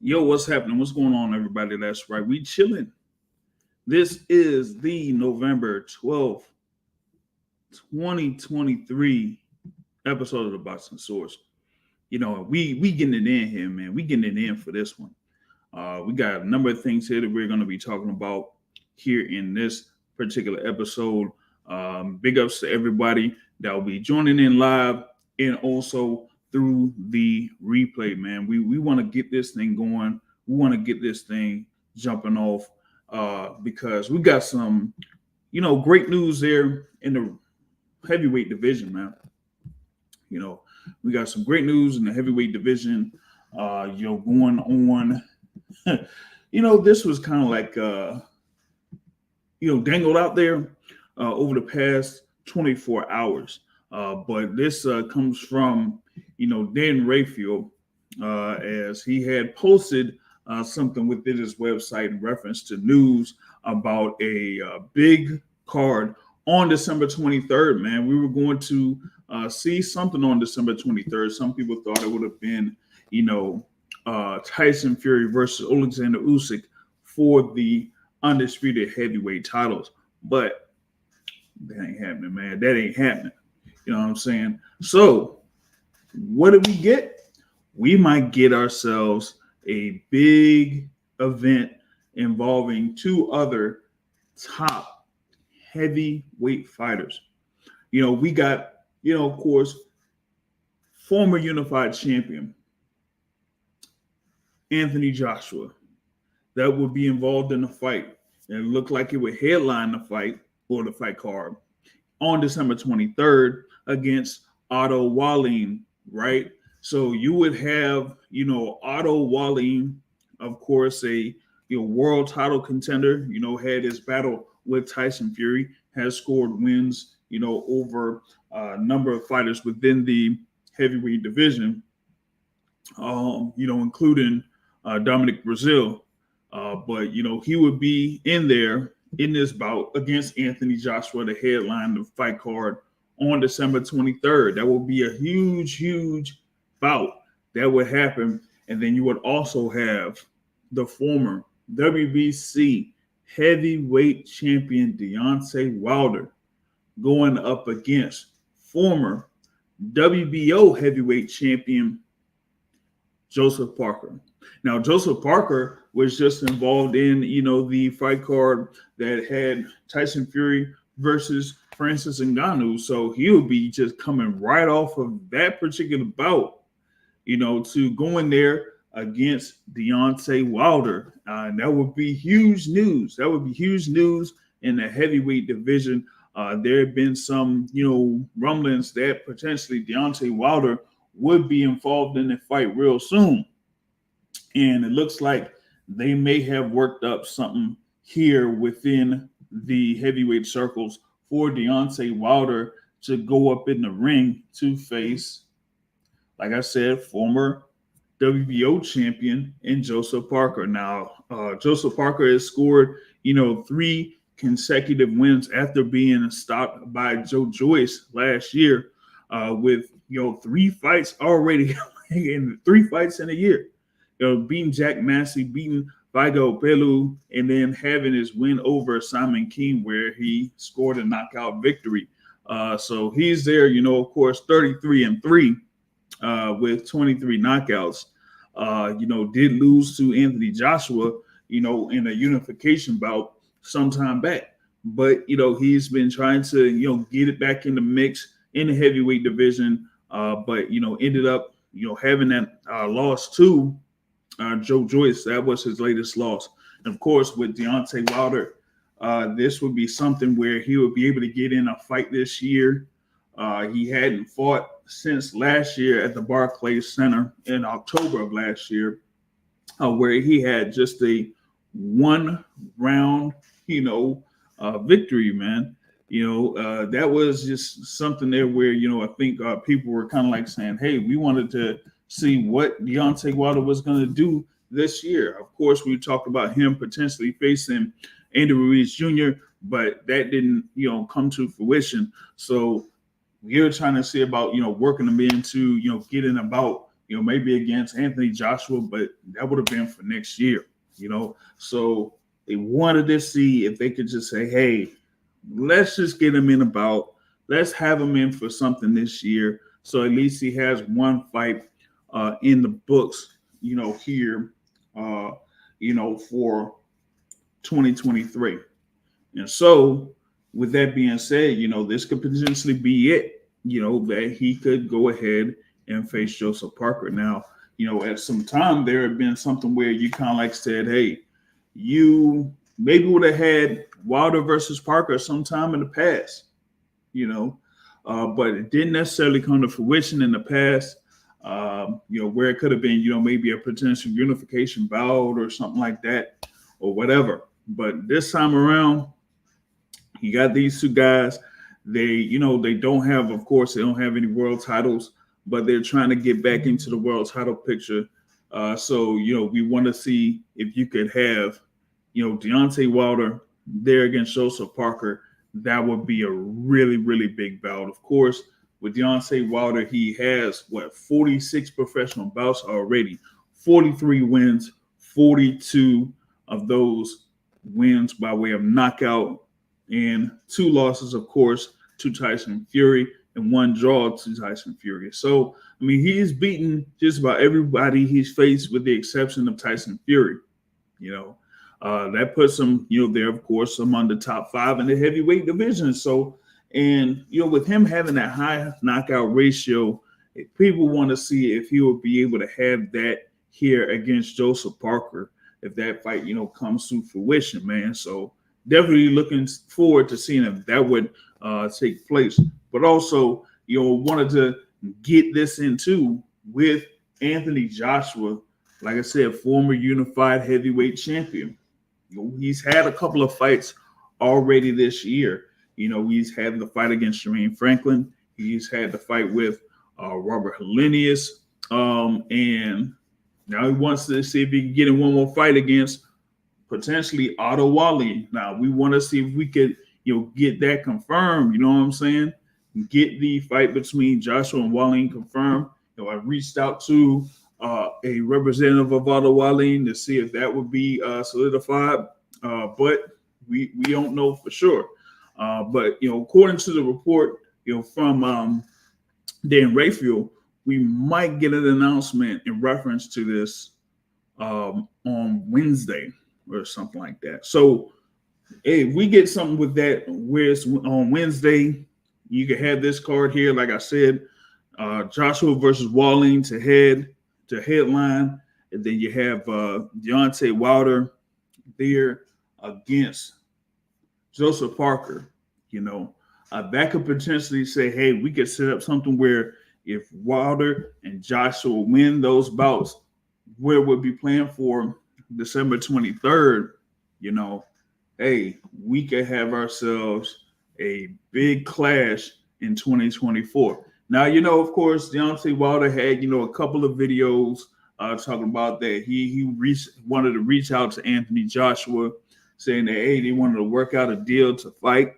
Yo, what's happening? What's going on, everybody? That's right. We chilling. This is the November 12th, 2023 episode of the Boxing Source. We getting it in here, man. We getting it in for this one. We got a number of things here that we're going to be talking about here in this particular episode. Big ups to everybody that will be joining in live and also through the replay, man. We want to get this thing going. We want to get this thing jumping off because we got some, great news there in the heavyweight division, man. We got some great news in the heavyweight division, going on. This was kind of like, dangled out there over the past 24 hours. But this comes from, Dan Rayfield, as he had posted something within his website in reference to news about a big card on December 23rd, man. We were going to see something on December 23rd. Some people thought it would have been, Tyson Fury versus Alexander Usyk for the undisputed heavyweight titles. But that ain't happening, man. That ain't happening. You know what I'm saying? So what did we get? We might get ourselves a big event involving two other top heavyweight fighters. We got, of course, former unified champion Anthony Joshua that would be involved in the fight. And it looked like it would headline the fight or the fight card on December 23rd against Otto Wallin, right? So you would have, Otto Wallin, of course, a world title contender, had his battle with Tyson Fury, has scored wins, over a number of fighters within the heavyweight division, including Dominic Brazil. But he would be in there in this bout against Anthony Joshua, the headline the fight card on December 23rd. That will be a huge bout that would happen. And then you would also have the former WBC heavyweight champion Deontay Wilder going up against former WBO heavyweight champion Joseph Parker. Now, Joseph Parker was just involved in, the fight card that had Tyson Fury versus Francis Ngannou. So he would be just coming right off of that particular bout, to go in there against Deontay Wilder. And that would be huge news. That would be huge news in the heavyweight division. There have been some, rumblings that potentially Deontay Wilder would be involved in the fight real soon. And it looks like they may have worked up something here within the heavyweight circles for Deontay Wilder to go up in the ring to face, like I said, former WBO champion and Joseph Parker. Now, Joseph Parker has scored, 3 consecutive wins after being stopped by Joe Joyce last year with, 3 fights already in 3 fights in a year. Beating Jack Massey, beating Vigo Pelu, and then having his win over Simon King where he scored a knockout victory. So he's there, of course, 33-3 with 23 knockouts. Did lose to Anthony Joshua, in a unification bout sometime back. But, he's been trying to, get it back in the mix in the heavyweight division. But, ended up, having that loss to Joe Joyce. That was his latest loss. And of course, with Deontay Wilder, this would be something where he would be able to get in a fight this year. He hadn't fought since last year at the Barclays Center in October of last year, where he had just a 1-round, victory, man. That was just something there where, I think people were kind of like saying, hey, we wanted to see what Deontay Wilder was going to do this year. Of course, we talked about him potentially facing Andy Ruiz Jr., but that didn't, come to fruition. So we were trying to see about, working him into, getting about maybe against Anthony Joshua, but that would have been for next year, So they wanted to see if they could just say, hey, let's just get him in let's have him in for something this year. So at least he has one fight in the books, here, for 2023. And so with that being said, this could potentially be it, that he could go ahead and face Joseph Parker. Now, at some time there had been something where you kind of like said, hey, you maybe would have had Wilder versus Parker sometime in the past, but it didn't necessarily come to fruition in the past, where it could have been, maybe a potential unification bout or something like that or whatever. But this time around, you got these two guys. They don't have, of course, they don't have any world titles, but they're trying to get back into the world title picture. So, we want to see if you could have, Deontay Wilder there against Joseph Parker. That would be a really, really big bout. Of course, with Deontay Wilder, he has, 46 professional bouts already, 43 wins, 42 of those wins by way of knockout, and 2 losses, of course, to Tyson Fury, and 1 draw to Tyson Fury. So, he's beaten just about everybody he's faced with the exception of Tyson Fury. That puts him, there, of course, among the top 5 in the heavyweight division. So, and, with him having that high knockout ratio, people want to see if he will be able to have that here against Joseph Parker, if that fight, comes to fruition, man. So definitely looking forward to seeing if that would take place. But also, wanted to get this into with Anthony Joshua, like I said, former unified heavyweight champion. He's had a couple of fights already this year. He's had the fight against Jermaine Franklin. He's had the fight with Robert Helenius. And now he wants to see if he can get in one more fight against potentially Otto Wallin. Now, we want to see if we could, get that confirmed. You know what I'm saying? Get the fight between Joshua and Wallin confirmed. I reached out to a representative of Otto Wallin to see if that would be solidified, but we don't know for sure. But according to the report, from Dan Rayfield, we might get an announcement in reference to this on Wednesday or something like that. So, hey, if we get something with that, where it's on Wednesday, you can have this card here. Like I said, Joshua versus Wallin to headline, and then you have Deontay Wilder there against Joseph Parker. That could potentially say, hey, we could set up something where if Wilder and Joshua win those bouts, where we'll be playing for December 23rd, hey, we could have ourselves a big clash in 2024. Now, of course, Deontay Wilder had, a couple of videos talking about that. He wanted to reach out to Anthony Joshua, saying that, hey, they wanted to work out a deal to fight.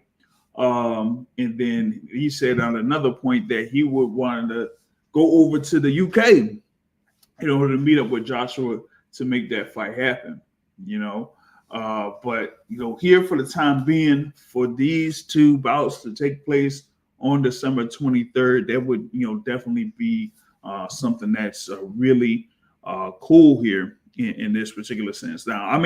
And then he said on another point that he would want to go over to the UK in order to meet up with Joshua to make that fight happen, But, here for the time being, for these 2 bouts to take place on December 23rd, that would, definitely be something that's really cool here in this particular sense. Now,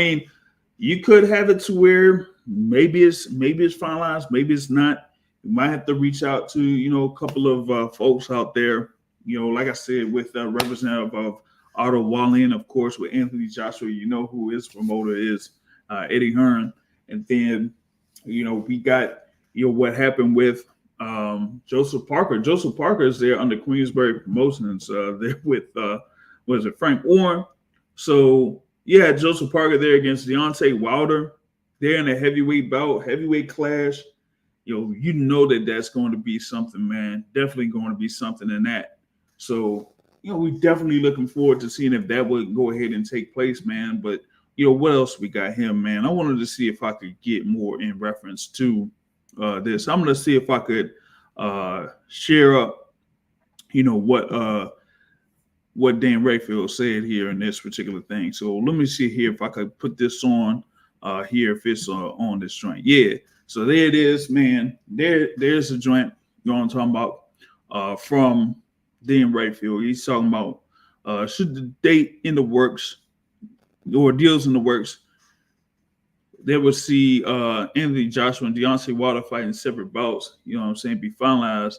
you could have it to where maybe it's finalized, maybe it's not. You might have to reach out to, a couple of folks out there, like I said, with a representative of Otto Wallin, of course, with Anthony Joshua, who his promoter is, Eddie Hearn. And then, we got, what happened with Joseph Parker. Joseph Parker is there under Queensberry Promotions. They're with, Frank Warren. So, yeah, Joseph Parker there against Deontay Wilder. They're in a heavyweight bout, heavyweight clash. That's going to be something, man. Definitely going to be something in that. So, we definitely looking forward to seeing if that would go ahead and take place, man. But, what else we got here, man? I wanted to see if I could get more in reference to this. I'm going to see if I could share up, what what Dan Rayfield said here in this particular thing. So let me see here if I could put this on here if it's on this joint. Yeah. So there it is, man. There's a joint. You know what I'm talking about? From Dan Rayfield. He's talking about should the date in the works or deals in the works that would see Anthony Joshua and Deontay Wilder fighting separate bouts, you know what I'm saying, be finalized.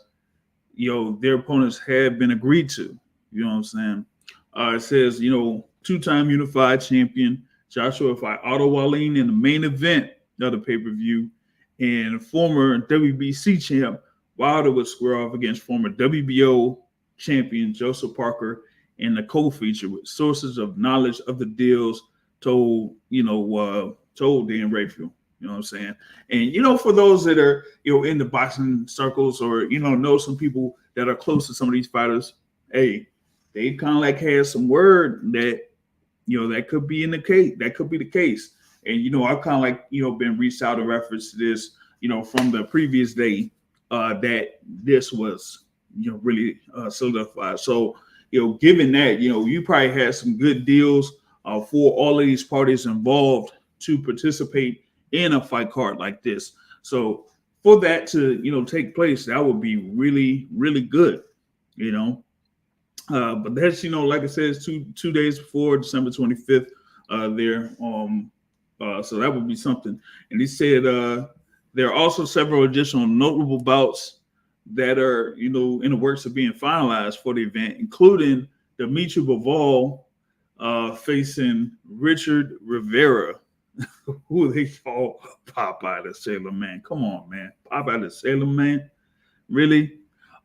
Their opponents have been agreed to. You know what I'm saying? It says, two-time unified champion Joshua fight Otto Wallin in the main event of the pay-per-view, and former WBC champ Wilder would square off against former WBO champion Joseph Parker in the co-feature with sources of knowledge of the deals told Dan Rayfield. You know what I'm saying? And, for those that are, in the boxing circles or, know some people that are close to some of these fighters, hey, they kind of like had some word that, that could be in the case. That could be the case. And, I've kind of like, been reached out in reference to this, from the previous day that this was, really solidified. So, given that, you probably had some good deals for all of these parties involved to participate in a fight card like this. So for that to, take place, that would be really, really good, but that's, like I said, it's two days before December 25th there. So that would be something. And he said there are also several additional notable bouts that are, in the works of being finalized for the event, including Dimitri Bivol facing Richard Rivera, who they call Popeye the Sailor Man. Come on, man. Popeye the Sailor Man? Really?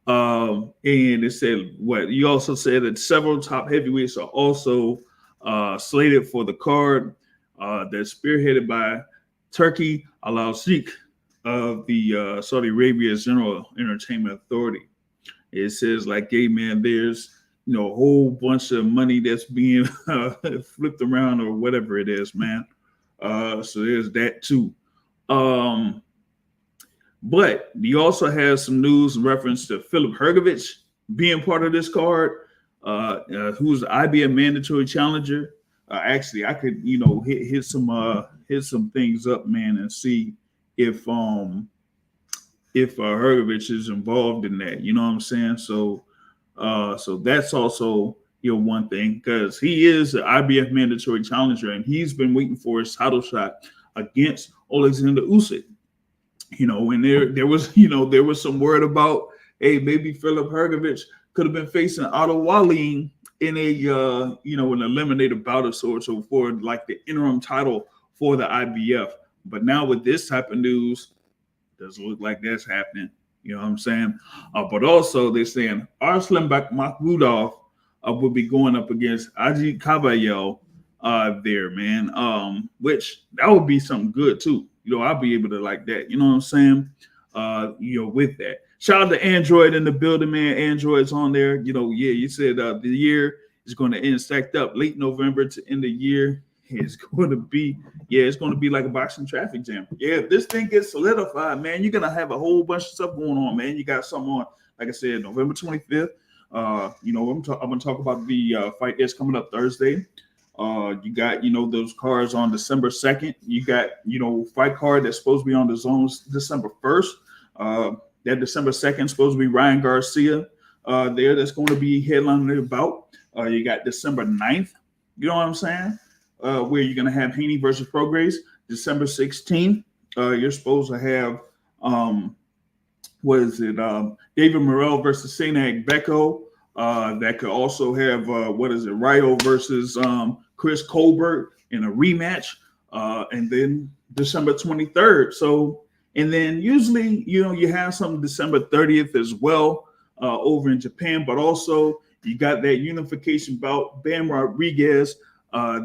And it said, you also said that several top heavyweights are also slated for the card that's spearheaded by Turki Al-Sheikh of the Saudi Arabia's General Entertainment Authority. It says, hey, man, there's, a whole bunch of money that's being flipped around or whatever it is, man. So there's that too. But you also have some news in reference to Filip Hrgović being part of this card, who's the IBF mandatory challenger. Actually, I could, hit some things up, man, and see if Hrgović is involved in that. You know what I'm saying? So that's also one thing, because he is the IBF mandatory challenger and he's been waiting for his title shot against Alexander Usyk. And there was some word about, hey, maybe Filip Hrgović could have been facing Otto Wallin in a an eliminated bout of sorts, so for like the interim title for the IBF. But now with this type of news, it doesn't look like that's happening. You know what I'm saying? But also they're saying Arslan Makhmudov will be going up against Ajit Kabayel there, man. Which that would be something good too. I'll be able to like that. You know what I'm saying? With that. Shout out to Android in the building, man. Android's on there. You said the year is going to end stacked up late November to end the year. It's going to be like a boxing traffic jam. Yeah, if this thing gets solidified, man, you're gonna have a whole bunch of stuff going on, man. You got something on, like I said, November 25th. I'm gonna talk about the fight that's coming up Thursday. You got, those cards on December 2nd. You got, fight card that's supposed to be on the zones December 1st. That December 2nd is supposed to be Ryan Garcia there. That's going to be headlining the bout. You got December 9th. You know what I'm saying? Where you're going to have Haney versus Prograis. December 16th, you're supposed to have, David Morrell versus Sainak Beko. That could also have, Ryo versus Chris Colbert in a rematch. And then December 23rd. So, and then usually, you have some December 30th as well over in Japan, but also you got that unification bout, Bam Rodriguez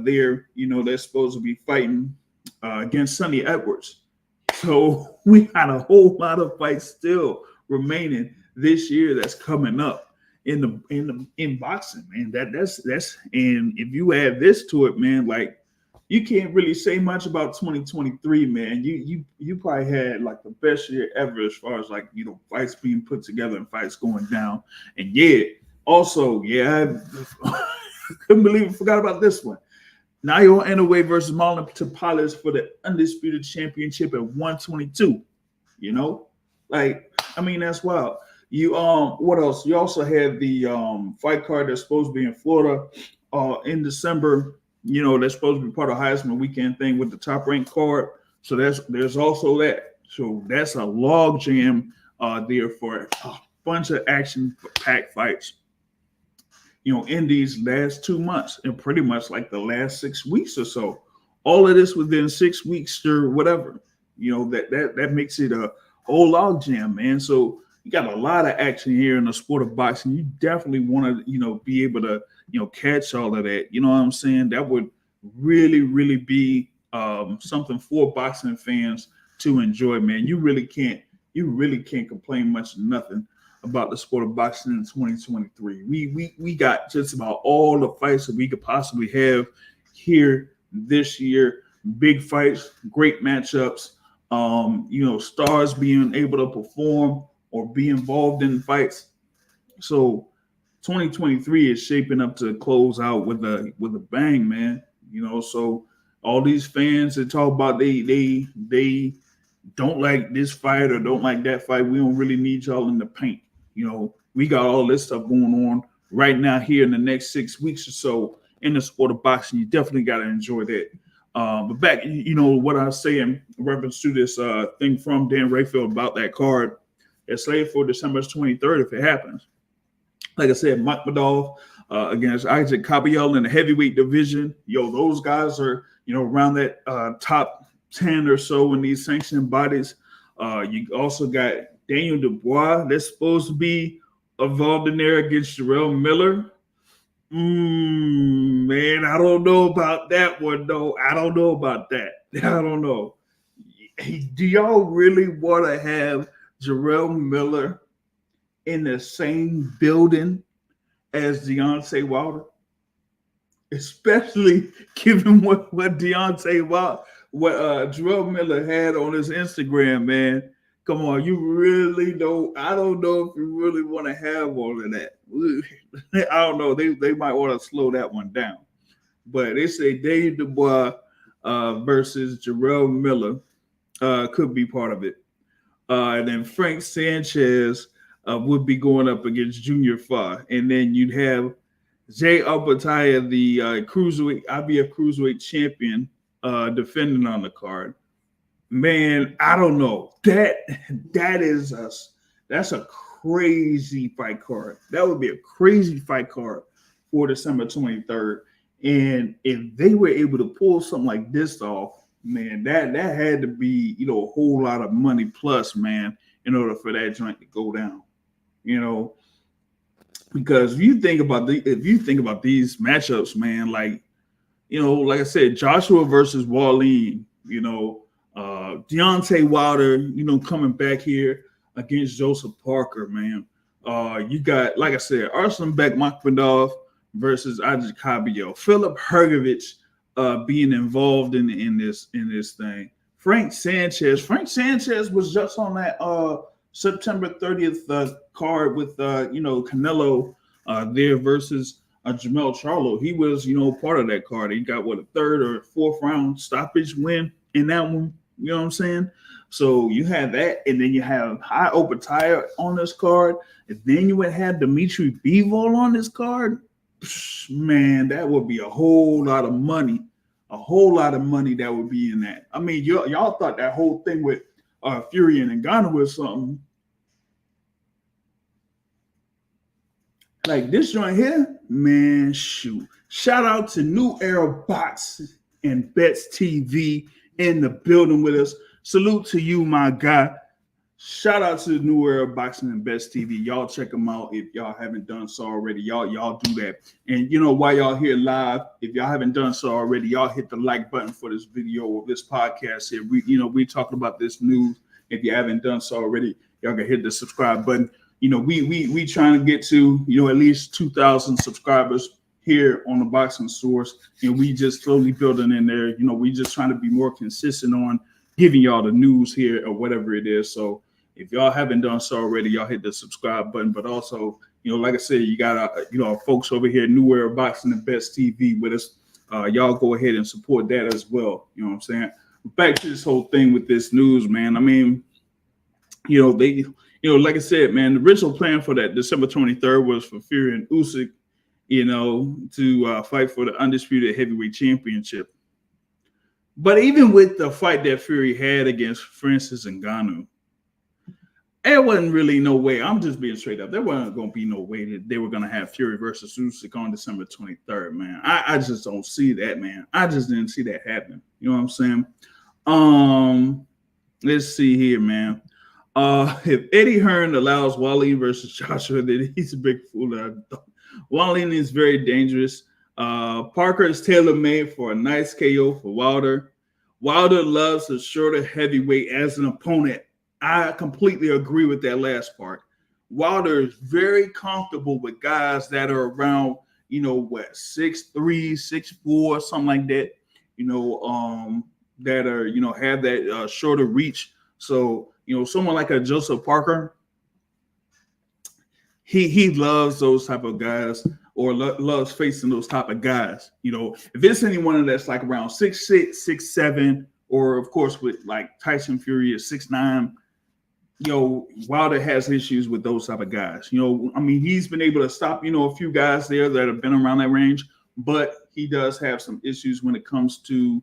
there, that's supposed to be fighting against Sonny Edwards. So we got a whole lot of fights still remaining this year that's coming up in boxing, man. That's and if you add this to it, man, like you can't really say much about 2023, man. You probably had like the best year ever as far as like fights being put together and fights going down. And yeah, Also, yeah, I couldn't believe I forgot about this one. Nayo Inoue versus Marlon Tapales for the undisputed championship at 122. You know, like I mean that's wild. You what else? You also had the fight card that's supposed to be in Florida in December. You know, that's supposed to be part of Heisman weekend thing with the top ranked card. So there's also that. So that's a log jam there for a bunch of action packed fights, you know, in these last 2 months and pretty much like the last 6 weeks or so. All of this within 6 weeks or whatever. You know, that makes it a whole log jam, man. So you got a lot of action here in the sport of boxing. You definitely want to, you know, be able to, you know, catch all of that. You know what I'm saying? That would really, really be something for boxing fans to enjoy, man. You really can't complain much of nothing about the sport of boxing in 2023. We got just about all the fights that we could possibly have here this year. Big fights, great matchups, you know, stars being able to perform or be involved in fights. So 2023 is shaping up to close out with a bang, man. You know, so all these fans that talk about they don't like this fight or don't like that fight, we don't really need y'all in the paint. You know, we got all this stuff going on right now here in the next 6 weeks or so in the sport of boxing. You definitely got to enjoy that. But back, you know, what I was saying in reference to this thing from Dan Rayfield about that card, it's slated for December 23rd if it happens. Like I said, Mike Madov against Isaac Caballero in the heavyweight division. Yo, those guys are, you know, around that top 10 or so in these sanctioning bodies. You also got Daniel Dubois that's supposed to be involved in there against Jarrell Miller. Man, I don't know about that one, though. I don't know about that. I don't know. Do y'all really want to have Jarrell Miller in the same building as Deontay Wilder? Especially given what Deontay Wilder, what Jarrell Miller had on his Instagram, man. Come on, you really don't. I don't know if you really want to have all of that. I don't know. They might want to slow that one down. But they say Dave Dubois versus Jarrell Miller could be part of it. And then Frank Sanchez would be going up against Junior Fa. And then you'd have Jay Albertaya, the cruiserweight IBF cruiserweight champion, defending on the card. Man, I don't know. That's a crazy fight card. That would be a crazy fight card for December 23rd. And if they were able to pull something like this off, man, that had to be, you know, a whole lot of money plus, man, in order for that joint to go down. You know, because if you think about these matchups, man, like, you know, like I said, Joshua versus Wallin, you know, Deontay Wilder, you know, coming back here against Joseph Parker, man. You got, like I said, Arslanbek Makhmudov versus Isaac Caballero. Philip Hrgovic being involved in this thing. Frank Sanchez was just on that September 30th card with you know, Canelo there versus Jamel Charlo. He was, you know, part of that card. He got what, a third or fourth round stoppage win in that one. You know what I'm saying? So you have that, and then you have High Opataya on this card, and then you would have Dimitri Bivol on this card. Man, that would be a whole lot of money. A whole lot of money that would be in that. I mean, y'all thought that whole thing with Fury and Ngannou was something. Like this joint here, man, shoot. Shout out to New Era Box and Bets TV in the building with us. Salute to you, my guy. Shout out to New Era Boxing and Bets TV. Y'all check them out if y'all haven't done so already. Y'all do that. And you know, while y'all here live, if y'all haven't done so already, y'all hit the like button for this video or this podcast here. We talking about this news. If you haven't done so already, y'all can hit the subscribe button. You know, we trying to get to, you know, at least 2,000 subscribers here on the Boxing Source, and we just slowly building in there. You know, we just trying to be more consistent on giving y'all the news here or whatever it is. So if y'all haven't done so already, y'all hit the subscribe button, but also like I said, you got folks over here, New Era Boxing and Best TV with us. Y'all go ahead and support that as well. You know what I'm saying? Back to this whole thing with this news, man. I mean, they, like I said, man, the original plan for that December 23rd was for Fury and Usyk, to fight for the undisputed heavyweight championship. But even with the fight that Fury had against Francis Ngannou, there wasn't really no way. I'm just being straight up. There wasn't going to be no way that they were going to have Fury versus Usyk on December 23rd, man. I just don't see that, man. I just didn't see that happen. You know what I'm saying? Let's see here, man. If Eddie Hearn allows Wallin versus Joshua, then he's a big fool. Wallin is very dangerous. Parker is tailor-made for a nice KO for Wilder. Wilder loves a shorter heavyweight as an opponent. I completely agree with that last part. Wilder is very comfortable with guys that are around, 6'3", 6'4", something like that, that are, have that shorter reach. So, someone like a Joseph Parker, he loves those type of guys, or loves facing those type of guys. If it's anyone that's like around 6'6", 6'7", or of course with like Tyson Fury is 6'9", Wilder has issues with those type of guys. He's been able to stop, a few guys there that have been around that range, but he does have some issues when it comes to,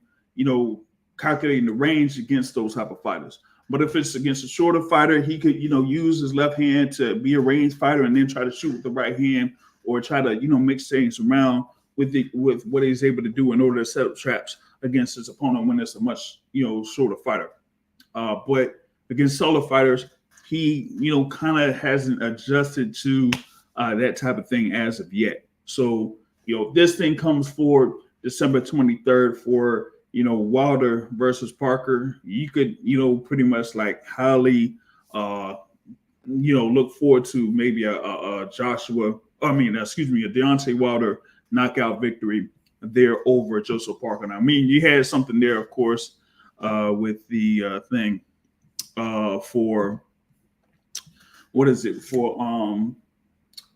calculating the range against those type of fighters. But if it's against a shorter fighter, he could, use his left hand to be a range fighter and then try to shoot with the right hand, or try to, mix things around with what he's able to do in order to set up traps against his opponent when it's a much, shorter fighter. But against solo fighters, he, kind of hasn't adjusted to that type of thing as of yet. So, this thing comes forward December 23rd for, Wilder versus Parker. You could, pretty much like highly, look forward to maybe a Deontay Wilder knockout victory there over Joseph Parker. And you had something there, of course, with the thing. For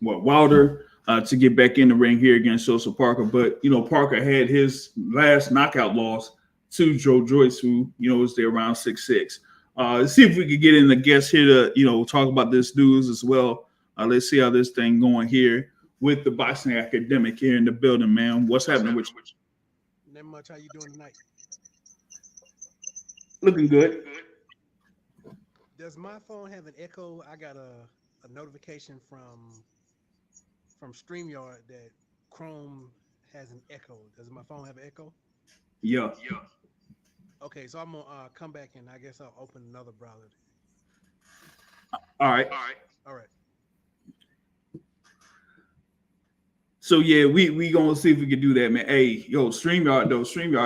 Wilder to get back in the ring here against Joseph Parker, but Parker had his last knockout loss to Joe Joyce, who is there around 6'6". Let's see if we could get in the guest here to talk about this news as well. Let's see how this thing going here with the boxing academic here in the building, man. What's happening with you? Not much. How you doing tonight? Looking good. Does my phone have an echo? I got a notification from StreamYard that Chrome has an echo. Does my phone have an echo? Yeah. Okay, so I'm gonna come back and I guess I'll open another browser. All right. So yeah, we gonna see if we can do that, man. Hey, StreamYard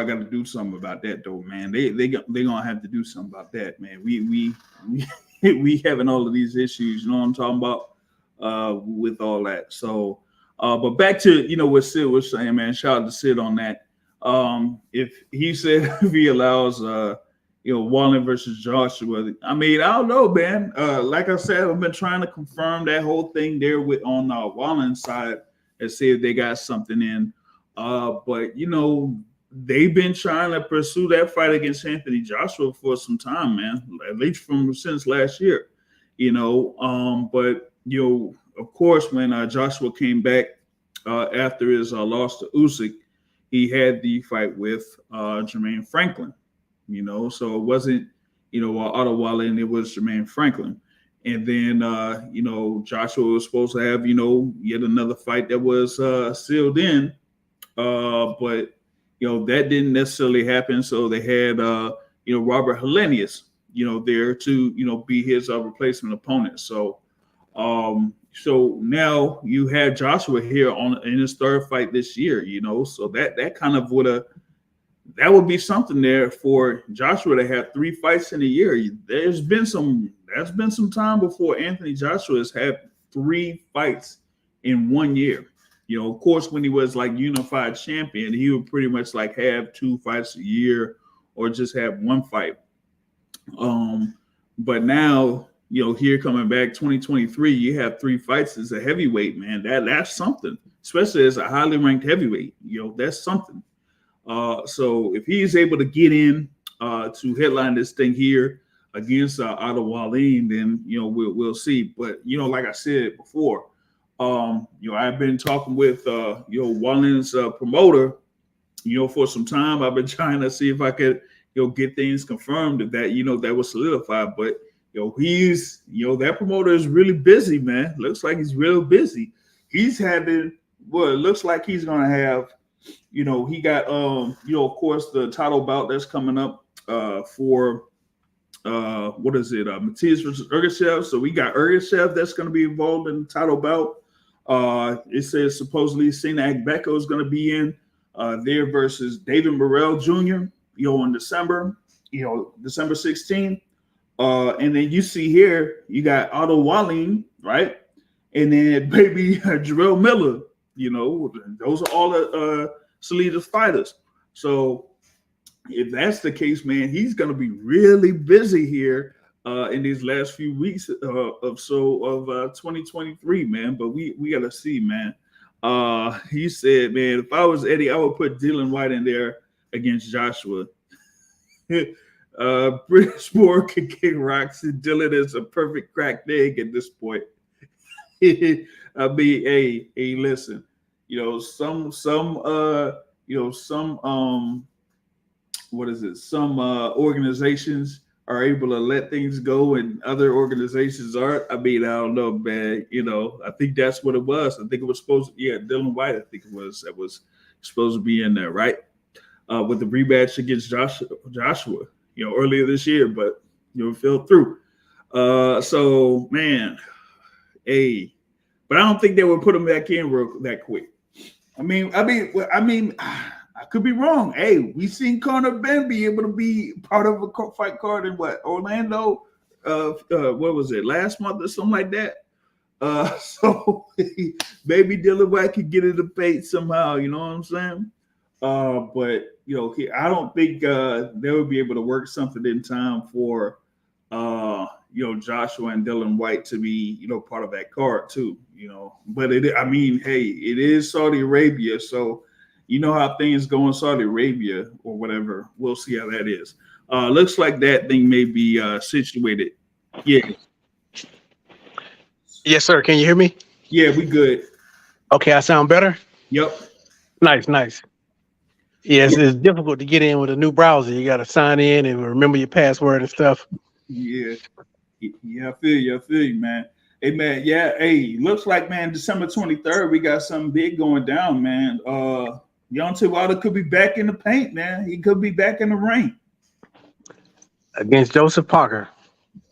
got to do something about that though, man. They gonna have to do something about that, man. We having all of these issues, you know what I'm talking about, with all that. So, but back to what Sid was saying, man. Shout out to Sid on that. If he said if he allows Wallin versus Joshua, I don't know, man. Like I said, I've been trying to confirm that whole thing there on Wallin's side and see if they got something in. But they've been trying to pursue that fight against Anthony Joshua for some time, man. At least since last year, But of course, when Joshua came back after his loss to Usyk, he had the fight with Jermaine Franklin. So it wasn't Otto Wallin, it was Jermaine Franklin. And then, Joshua was supposed to have, yet another fight that was sealed in. But, that didn't necessarily happen. So they had, Robert Helenius, there to, be his replacement opponent. So now you have Joshua here in his third fight this year, so that kind of that would be something there for Joshua to have 3 fights in a year. There's been some time before Anthony Joshua has had 3 fights in 1 year. Of course, when he was like unified champion, he would pretty much like have 2 fights a year or just have 1 fight. But now, here coming back 2023, you have 3 fights as a heavyweight, man. That's something, especially as a highly ranked heavyweight. That's something. So if he's able to get in to headline this thing here against Otto Wallin, then we'll see. But like I said before, I've been talking with Wallin's promoter, for some time. I've been trying to see if I could get things confirmed that that was solidified. But he's that promoter is really busy, man. Looks like he's real busy. He's having it looks like he's gonna have. He got of course the title bout that's coming up for what is it? Matias versus Ergashev. So we got Ergashev that's going to be involved in the title bout. It says supposedly Sina Agbeko is going to be in there versus David Morrell Jr. In December, December 16th. And then you see here you got Otto Wallin, right? And then baby Jarrell Miller. Those are all the Salidas fighters. So if that's the case, man, he's going to be really busy here in these last few weeks of 2023, man. But we got to see, man. He said, man, if I was Eddie, I would put Dylan White in there against Joshua. British Moore can kick rocks, and Dylan is a perfect cracked egg at this point. I mean, hey, listen. Some organizations are able to let things go and other organizations aren't. I mean, I don't know, man. I think that's what it was. I think it was supposed to, Dylan White, I think it was, that was supposed to be in there, right? With the rematch against Joshua, earlier this year, but it fell through. So, man, but I don't think they would put him back in that quick. I mean, I could be wrong. Hey, we seen Conor Ben be able to be part of a fight card in Orlando? What was it, last month or something like that? So maybe Dylan White could get in the paint somehow. You know what I'm saying? But I don't think they would be able to work something in time for Joshua and Dylan White to be part of that card too. But it is Saudi Arabia, so how things go in Saudi Arabia or whatever. We'll see how that is. Looks like that thing may be situated. Yeah. Yes, sir. Can you hear me? Yeah, we good. Okay, I sound better? Yep. Nice. Yes, it's difficult to get in with a new browser. You got to sign in and remember your password and stuff. Yeah, I feel you, man. Hey, man, looks like, man, December 23rd, we got something big going down, man. Deontay Wilder could be back in the paint, man. He could be back in the ring. Against Joseph Parker.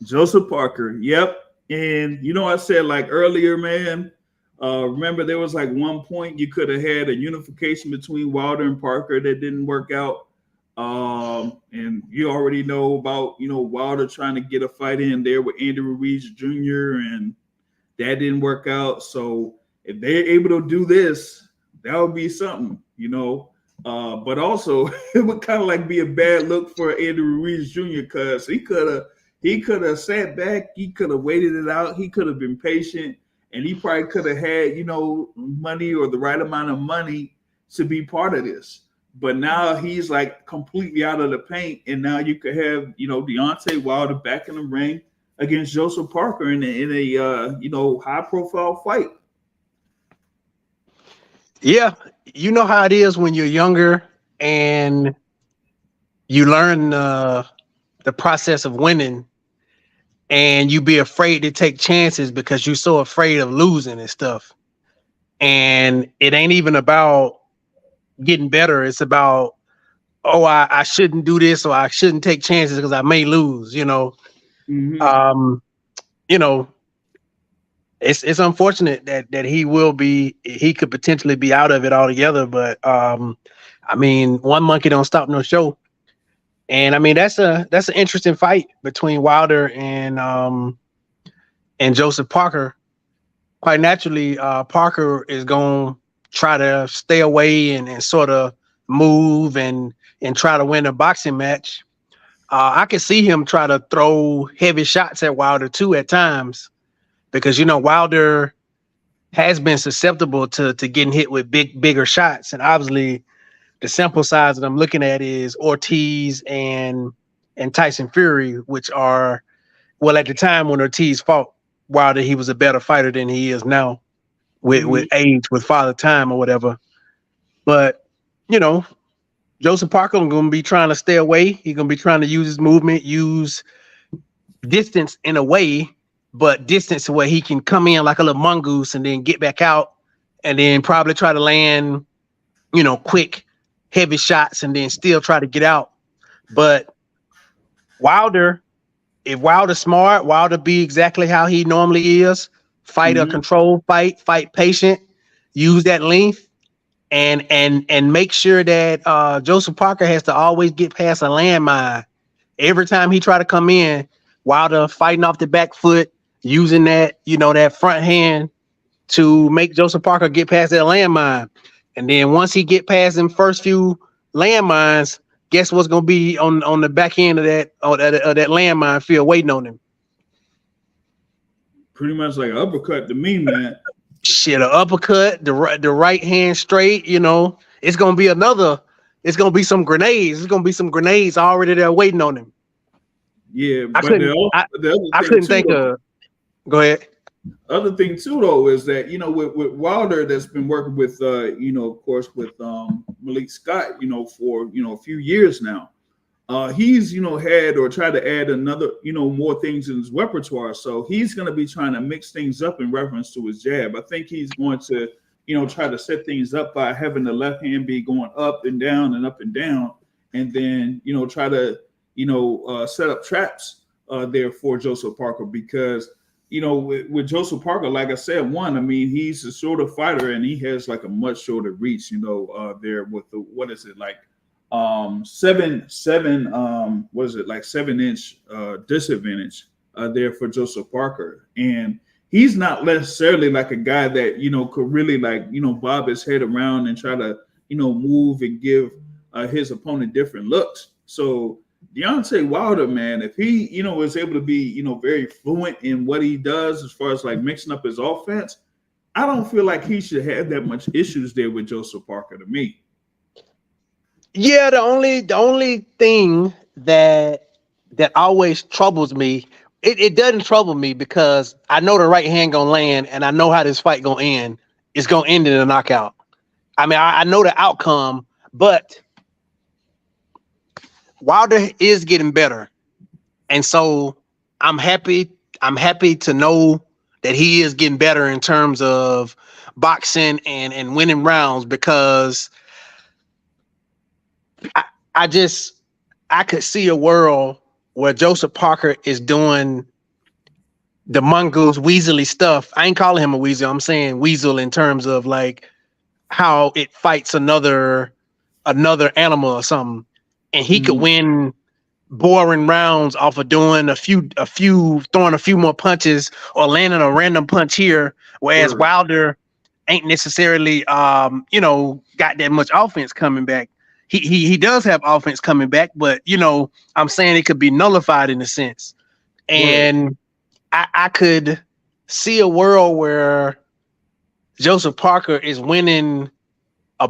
Yep. And I said earlier, man, remember there was one point you could have had a unification between Wilder and Parker that didn't work out. And you already know about, Wilder trying to get a fight in there with Andy Ruiz Jr. and that didn't work out. So if they're able to do this, that would be something, but also it would kind of be a bad look for Andy Ruiz Jr. because he could have sat back. He could have waited it out. He could have been patient and he probably could have had, money or the right amount of money to be part of this. But now he's completely out of the paint, and now you could have Deontay Wilder back in the ring against Joseph Parker in a high profile fight. Yeah, you know how it is when you're younger and you learn the process of winning, and you be afraid to take chances because you're so afraid of losing and stuff. And it ain't even about getting better. It's about, I shouldn't do this or I shouldn't take chances because I may lose, Mm-hmm. It's unfortunate that he could potentially be out of it altogether. But one monkey don't stop no show. And that's an interesting fight between Wilder and Joseph Parker. Quite naturally, Parker is going to try to stay away and sort of move and try to win a boxing match. I could see him try to throw heavy shots at Wilder too at times, because Wilder has been susceptible to getting hit with bigger shots, and obviously the sample size that I'm looking at is Ortiz and Tyson Fury, which are, well, at the time when Ortiz fought Wilder, he was a better fighter than he is now with age, with father time or whatever. But Joseph Parker going to be trying to stay away. He's going to be trying to use his movement, use distance in a way, but distance where he can come in like a little mongoose and then get back out, and then probably try to land, quick, heavy shots, and then still try to get out. But Wilder, if Wilder's smart, Wilder be exactly how he normally is. Fight a controlled fight patient, use that length, and make sure that Joseph Parker has to always get past a landmine. Every time he try to come in, Wilder fighting off the back foot, using that, that front hand to make Joseph Parker get past that landmine. And then once he get past them first few landmines, guess what's gonna be on the back end of that landmine field waiting on him? Pretty much like an uppercut to me, man. Shit, an uppercut, the right hand straight. It's gonna be some grenades. It's gonna be some grenades already there waiting on him. Yeah, I couldn't think of. Go ahead. Other thing too, though, is that with Wilder, that's been working with of course, with Malik Scott, for a few years now. He's had or tried to add another more things in his repertoire. So he's going to be trying to mix things up in reference to his jab. I think he's going to try to set things up by having the left hand be going up and down, and then try to set up traps there for Joseph Parker, because with Joseph Parker, like I said, he's a shorter fighter and he has like a much shorter reach, there with the, what is it, like 7-inch disadvantage there for Joseph Parker. And he's not necessarily like a guy that could really bob his head around and try to move and give his opponent different looks. So Deontay Wilder, man, if he is able to be very fluent in what he does as far as like mixing up his offense, I don't feel like he should have that much issues there with Joseph Parker, to me. Yeah, the only thing that always troubles me, it doesn't trouble me because I know the right hand gonna land and I know how this fight gonna end. It's gonna end in a knockout. I know the outcome, but Wilder is getting better, and so I'm happy to know that he is getting better in terms of boxing and winning rounds, because I could see a world where Joseph Parker is doing the mongoose weaselly stuff. I ain't calling him a weasel. I'm saying weasel in terms of like how it fights another animal or something. And he could win boring rounds off of doing a few, throwing a few more punches or landing a random punch here. Whereas Wilder ain't necessarily, got that much offense coming back. He does have offense coming back, but I'm saying it could be nullified in a sense. And I could see a world where Joseph Parker is winning a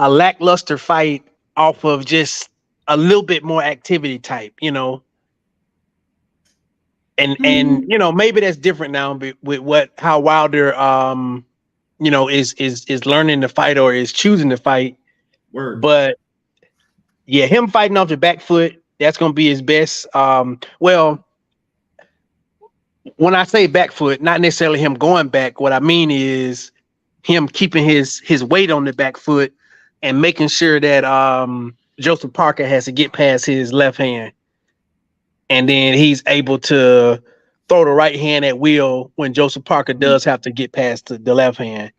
lackluster fight off of just a little bit more activity type, and maybe that's different now with how Wilder is learning to fight or is choosing to fight. But yeah, him fighting off the back foot, that's gonna be his best. Well, when I say back foot, not necessarily him going back, what I mean is him keeping his weight on the back foot and making sure that Joseph Parker has to get past his left hand, and then he's able to throw the right hand at will when Joseph Parker does have to get past the left hand.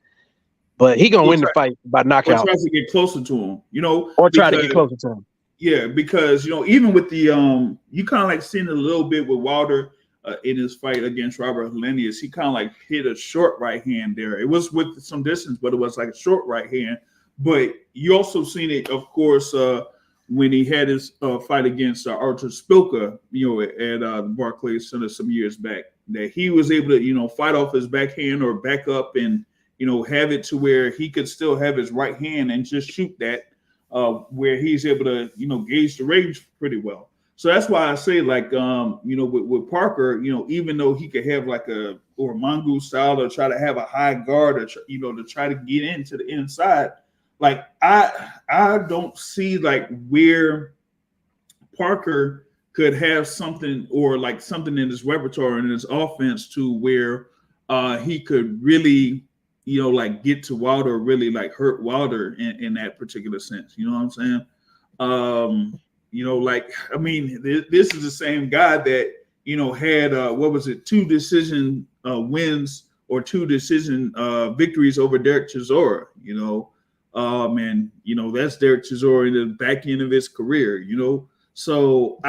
But he gonna win the fight by knockout. Or tries to get closer to him, try to get closer to him. Yeah, because even with the you kind of like seen it a little bit with Wilder in his fight against Robert Helenius. He kind of like hit a short right hand there. It was with some distance, but it was like a short right hand. But you also seen it, of course, when he had his fight against Arthur Spilka, at the Barclays Center some years back, that he was able to, fight off his backhand or back up and, have it to where he could still have his right hand and just shoot that, where he's able to, gauge the range pretty well. So that's why I say, like, with Parker, even though he could have like a mongoose style or try to have a high guard or, to try to get into the inside, like I don't see like where Parker could have something or like something in his repertoire and his offense to where he could really, like get to Wilder, really like hurt Wilder in that particular sense. You know what I'm saying? This is the same guy that, had, 2 decision wins or 2 decision victories over Derek Chisora, and, that's Derek Chisora in the back end of his career, So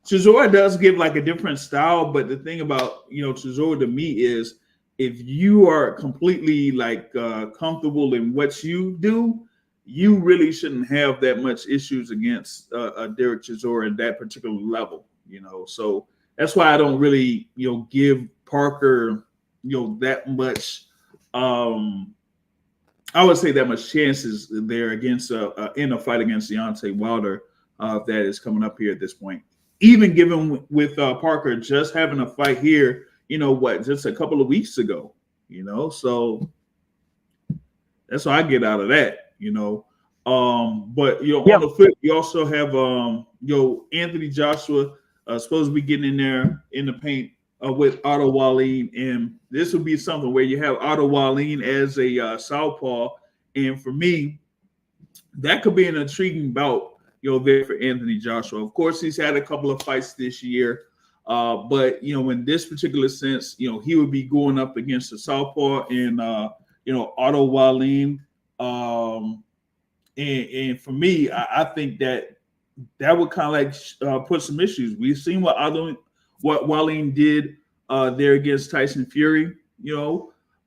Chisora does give like a different style, but the thing about, Chisora to me is if you are completely like comfortable in what you do, you really shouldn't have that much issues against Derek Chisora at that particular level, So that's why I don't really, give Parker, that much. I would say that much chances there against in a fight against Deontay Wilder that is coming up here at this point. Even given with Parker just having a fight here, just a couple of weeks ago, So that's what I get out of that. But on the flip, you also have Anthony Joshua supposed to be getting in there in the paint with Otto Wallin, and this would be something where you have Otto Wallin as a southpaw, and for me, that could be an intriguing bout, there for Anthony Joshua. Of course, he's had a couple of fights this year, but in this particular sense, he would be going up against the southpaw and Otto Wallin. And for me, I think that would kind of like put some issues. We've seen what Wallin did there against Tyson Fury. He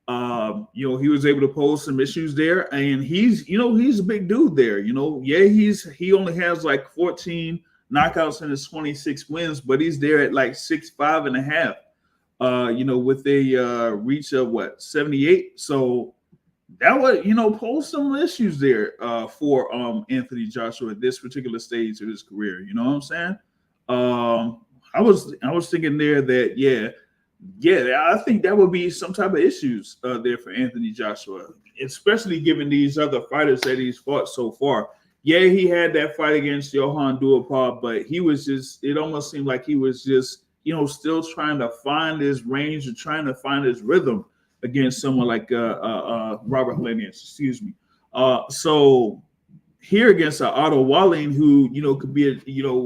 was able to pose some issues there, and he's a big dude there. He only has like 14 knockouts in his 26 wins, but he's there at like 6'5.5". With a reach of 78. So that would, pose some issues there for Anthony Joshua at this particular stage of his career. You know what I'm saying? I was thinking there that I think that would be some type of issues there for Anthony Joshua, especially given these other fighters that he's fought so far. Yeah, he had that fight against Johan Duhaupas, but it almost seemed like he was just, still trying to find his range and trying to find his rhythm against someone like Robert Helenius, excuse me. So here against Otto Wallin, who, could be,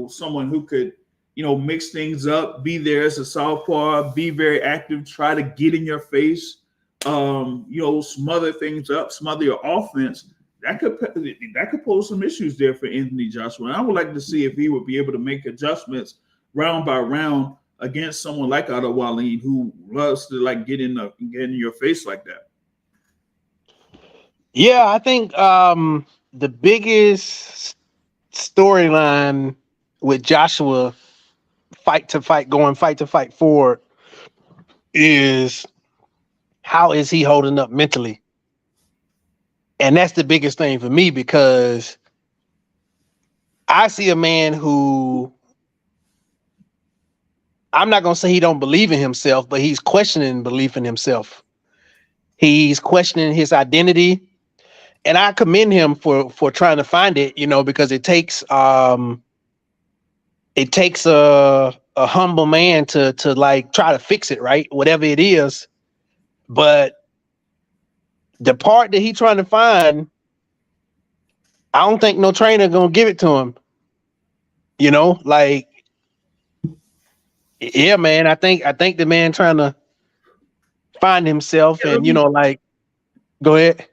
someone who could, mix things up, be there as a southpaw, be very active, try to get in your face, smother things up, smother your offense. That could pose some issues there for Anthony Joshua. And I would like to see if he would be able to make adjustments round by round against someone like Otto Wallin, who loves to like get in your face like that. Yeah, I think the biggest storyline with Joshua fight to fight forward is how is he holding up mentally? And that's the biggest thing for me, because I see a man who, I'm not going to say he don't believe in himself, but he's questioning belief in himself. He's questioning his identity. And I commend him for trying to find it, because it takes a humble man to like try to fix it, right? Whatever it is. But the part that he's trying to find, I don't think no trainer gonna give it to him. Yeah, man. I think the man trying to find himself, and go ahead.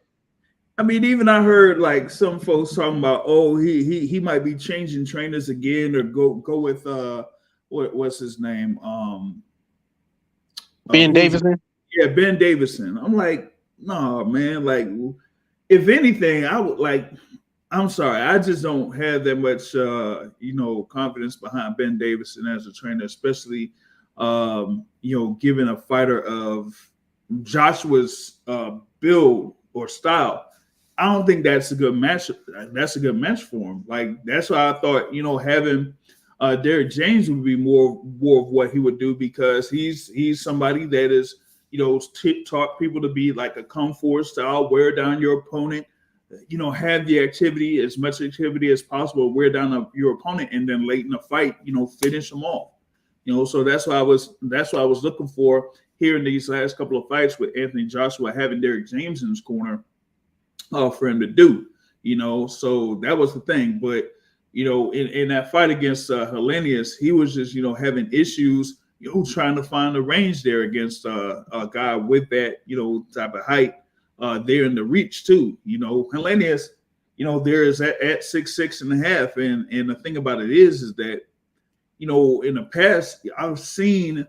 I mean, even I heard like some folks talking about, he might be changing trainers again, or go with what's his name? Ben Davison. Yeah, Ben Davison. I'm like, no, man. Like, if anything, I would like. I'm sorry, I just don't have that much, confidence behind Ben Davison as a trainer, especially, given a fighter of Joshua's build or style. I don't think that's a good match. That's a good match for him. Like that's why I thought, having Derek James would be more of what he would do because he's somebody that is, taught people to be like a come forward style, wear down your opponent, have the activity, as much activity as possible, wear down your opponent, and then late in the fight, finish them off. So that's what I was looking for here in these last couple of fights with Anthony Joshua having Derek James in his corner for him to do. So that was the thing. But in that fight against Helenius, he was just having issues, trying to find the range there against a guy with that type of height. There in the reach too, Helenius, there is at 6'6.5", and the thing about it is that, in the past I've seen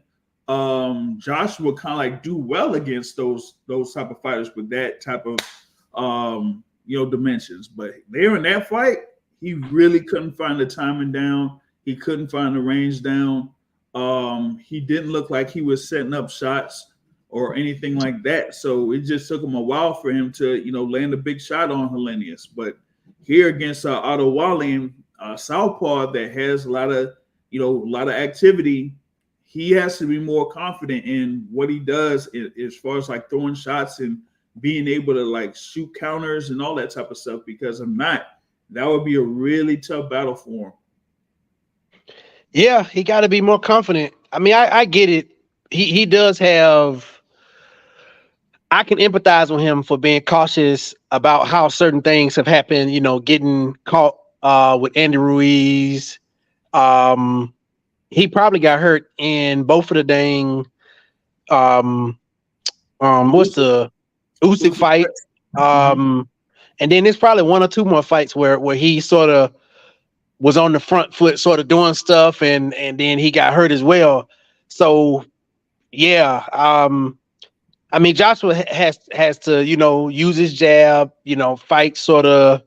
Joshua kind of like do well against those type of fighters with that type of dimensions, but there in that fight, he really couldn't find the timing down. He couldn't find the range down. He didn't look like he was setting up shots or anything like that. So it just took him a while for him to, land a big shot on Helenius. But here against Otto Wallin, southpaw that has a lot of activity, he has to be more confident in what he does as far as like throwing shots and being able to like shoot counters and all that type of stuff. Because if not, that would be a really tough battle for him. Yeah, he got to be more confident. I mean, I get it. He does have. I can empathize with him for being cautious about how certain things have happened, getting caught with Andy Ruiz. He probably got hurt in both of the dang what's the Usyk fight. And then there's probably one or two more fights where he sort of was on the front foot sort of doing stuff and then he got hurt as well. So yeah, I mean, Joshua has to, use his jab, fight sort of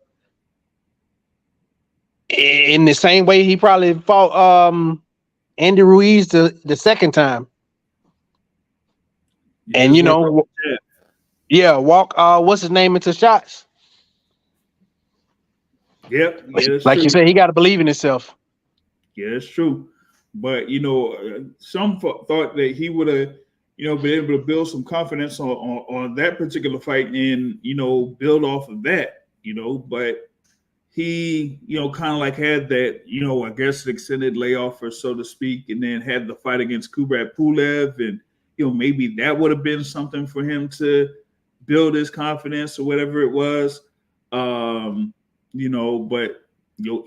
in the same way he probably fought Andy Ruiz the second time. And, walk, what's his name into shots. Yep. Yeah, like you said, he got to believe in himself. Yeah, it's true. But, some thought that he would have, been able to build some confidence on that particular fight and, build off of that, but he, kind of like had that, I guess extended layoff or so to speak, and then had the fight against Kubrat Pulev. And, maybe that would have been something for him to build his confidence or whatever it was. But,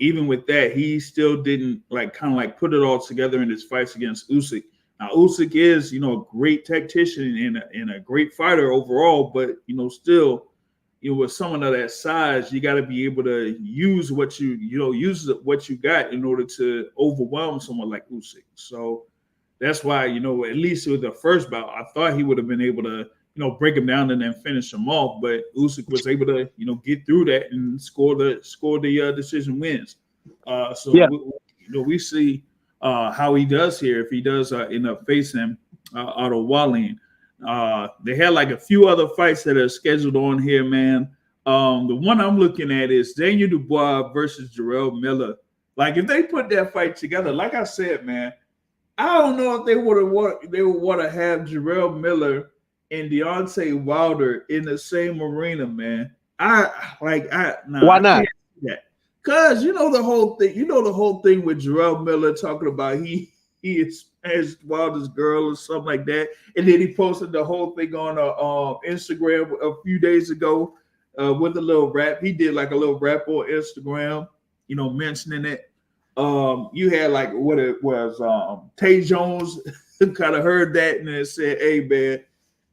even with that, he still didn't put it all together in his fights against Usyk. Now, Usyk is, a great tactician and a great fighter overall, but, still, with someone of that size, you got to be able to use what you got in order to overwhelm someone like Usyk. So that's why, at least with the first bout, I thought he would have been able to, break him down and then finish him off. But Usyk was able to, get through that and score the decision wins. We see how he does here if he does end up facing Otto Wallin. They had like a few other fights that are scheduled on here, man. The one I'm looking at is Daniel Dubois versus Jarrell Miller. Like if they put that fight together, like I said, man, I don't know if they would want to have Jarrell Miller and Deontay Wilder in the same arena, man. Why not? Because the whole thing with Jarrell Miller talking about he is Wilder's girl or something like that, and then he posted the whole thing on Instagram a few days ago with a little rap. He did like a little rap on Instagram, mentioning it. You had like what it was, Tay Jones kind of heard that and then said, "Hey man,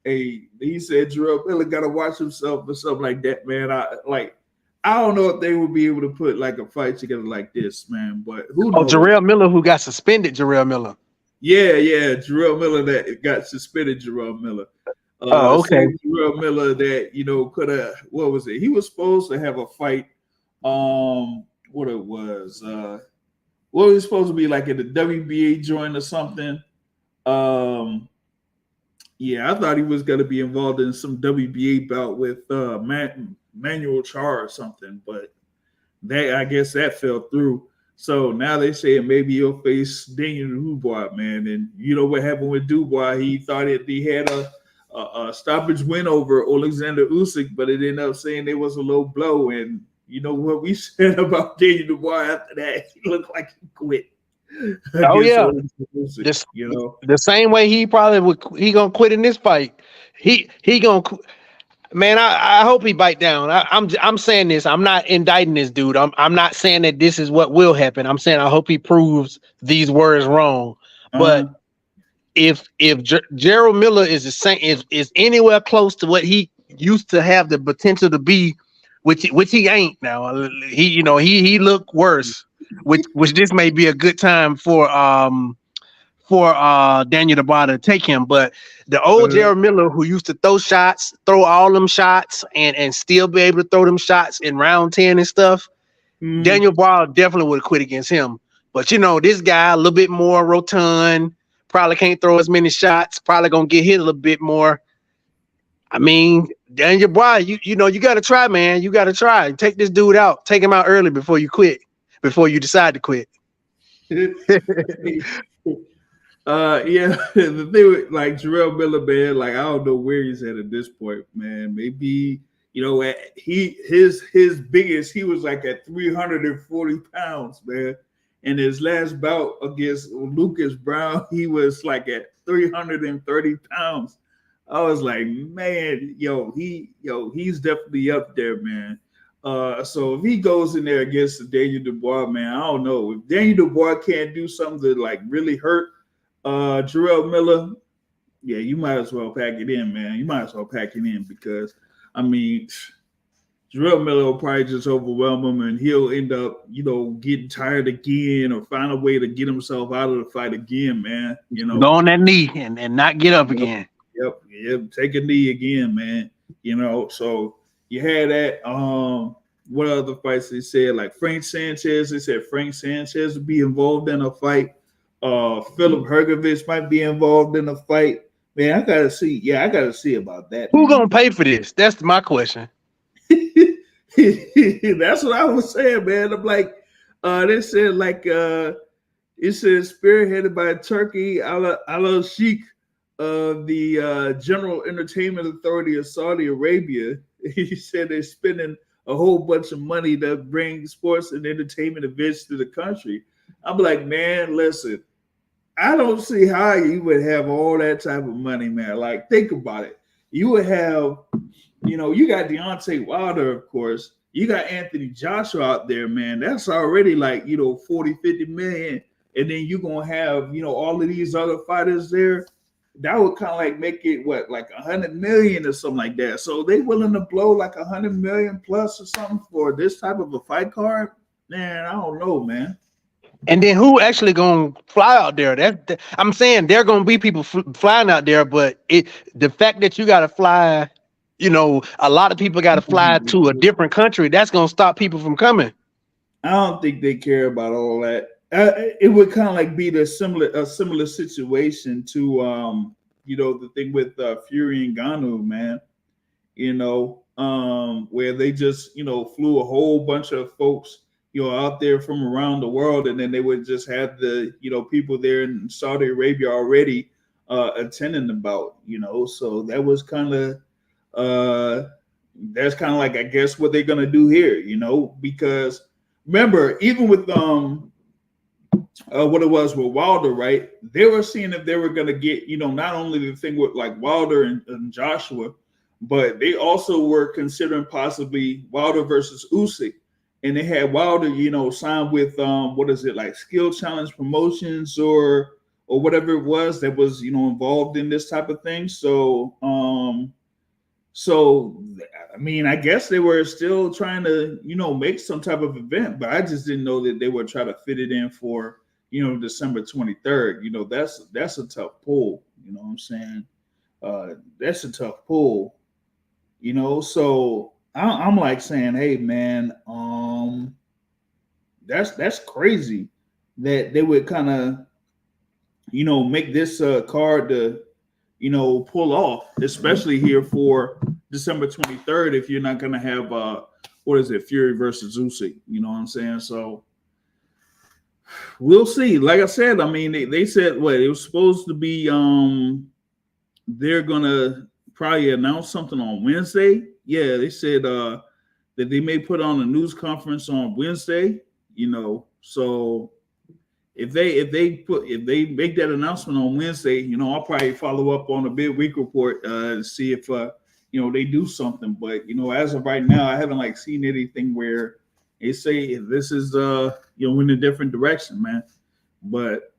he said Jarrell Miller got to watch himself" or something like that, man. I don't know if they would be able to put like a fight together like this, man. But who knows? Oh, Jarrell Miller, who got suspended, Jarrell Miller. Yeah, Jarrell Miller that got suspended, Jarrell Miller. Okay. Jarrell Miller that, could have, what was it? He was supposed to have a fight what it was. What was supposed to be like at the WBA joint or something. Yeah, I thought he was going to be involved in some WBA bout with Manuel Char or something, but I guess that fell through. So now they say maybe he'll face Daniel Dubois, man. And you know what happened with Dubois? He thought he had a stoppage win over Alexander Usyk, but it ended up saying it was a low blow. And you know what we said about Daniel Dubois after that? He looked like he quit. Oh yeah, Usyk, you know, the same way he gonna quit in this fight. He gonna. Man, I hope he bite down. I'm saying this. I'm not indicting this dude. I'm not saying that this is what will happen. I'm saying I hope he proves these words wrong. But if Gerald Miller is the same, is anywhere close to what he used to have the potential to be, which he ain't now. He looked worse. Which this may be a good time for Daniel Dubois to take him. But the old Gerald Miller who used to throw all them shots and still be able to throw them shots in round 10 and stuff, Daniel Dubois definitely would have quit against him. But this guy a little bit more rotund, probably can't throw as many shots, probably gonna get hit a little bit more. I mean, Daniel Dubois, you gotta try, man. You gotta try. Take this dude out, take him out early before you quit, before you decide to quit. Yeah, the thing with like Jarrell Miller, man, like I don't know where he's at this point, man. Maybe his biggest, he was like at 340 pounds, man. And his last bout against Lucas Brown, he was like at 330 pounds. I was like, man, he's definitely up there, man. So if he goes in there against Daniel Dubois, man, I don't know. If Daniel Dubois can't do something to like really hurt Jarrell Miller, yeah, you might as well pack it in, man. You might as well pack it in because, I mean, Jarrell Miller will probably just overwhelm him and he'll end up, getting tired again or find a way to get himself out of the fight again, man. Go on that knee and not get up again. Yep. Take a knee again, man. So you had that. What other fights they said? Like Frank Sanchez, they said Frank Sanchez would be involved in a fight. Philip Hergovich might be involved in a fight. Man, I gotta see. Yeah, I gotta see about that. Who gonna pay for this? That's my question. That's what I was saying, man. I'm like, they said like it says spearheaded by Turkey Al Sheikh of the General Entertainment Authority of Saudi Arabia. He said they're spending a whole bunch of money to bring sports and entertainment events to the country. I'm like, man, listen, I don't see how you would have all that type of money, man. Like, think about it. You would have, you got Deontay Wilder, of course. You got Anthony Joshua out there, man. That's already like, 40, 50 million. And then you're going to have, all of these other fighters there. That would kind of like make it, like 100 million or something like that. So they willing to blow like 100 million plus or something for this type of a fight card? Man, I don't know, man. And then who actually gonna fly out there? I'm saying there gonna be people flying out there, but the fact that you gotta fly, a lot of people gotta fly to a different country. That's gonna stop people from coming. I don't think they care about all that. It would kind of like be a similar situation to the thing with Fury and Ngannou, man. Where they just flew a whole bunch of folks out there from around the world, and then they would just have the people there in Saudi Arabia already attending the bout. So that was kind of that's kind of like I guess what they're gonna do here. Because remember, even with what it was with Wilder, right? They were seeing if they were going to get, not only the thing with like Wilder and Joshua, but they also were considering possibly Wilder versus Usyk. And they had Wilder, signed with, like Skill Challenge Promotions or whatever it was that was, involved in this type of thing. So, I mean, I guess they were still trying to, make some type of event, but I just didn't know that they would try to fit it in for, December 23rd. That's a tough pull. You know what I'm saying? That's a tough pull. So I'm like saying, hey, man, that's crazy that they would kind of make this card to pull off, especially here for December 23rd. If you're not gonna have what is it, Fury versus Usyk? You know what I'm saying? So we'll see. Like I said, I mean, they said what it was supposed to be. They're gonna probably announce something on Wednesday. Yeah, they said that they may put on a news conference on Wednesday. So if they make that announcement on Wednesday, I'll probably follow up on a midweek report to see if they do something. But as of right now, I haven't seen anything where they say this is in a different direction, man. But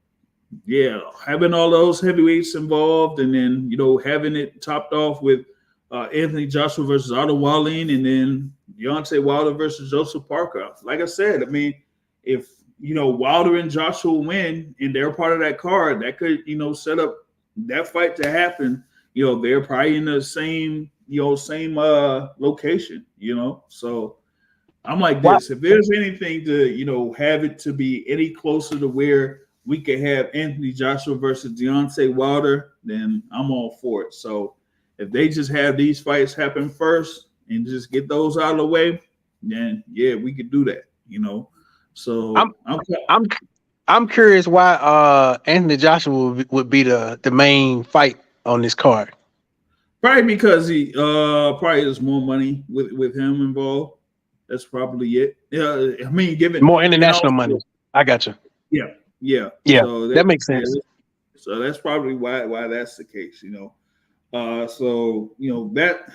yeah, having all those heavyweights involved, and then having it topped off with Anthony Joshua versus Otto Wallin, and then Deontay Wilder versus Joseph Parker. Like I said, I mean, if Wilder and Joshua win and they're part of that card, that could set up that fight to happen. They're probably in the same location. So I'm like this. If there's anything to have it to be any closer to where we could have Anthony Joshua versus Deontay Wilder, then I'm all for it. So if they just have these fights happen first and just get those out of the way, then yeah, we could do that. So I'm curious why Anthony Joshua would be the main fight on this card. Probably because he probably has more money with him involved. That's probably it. Yeah, I mean, given more international money. I got you. Yeah. So that makes sense. So that's probably why that's the case. So that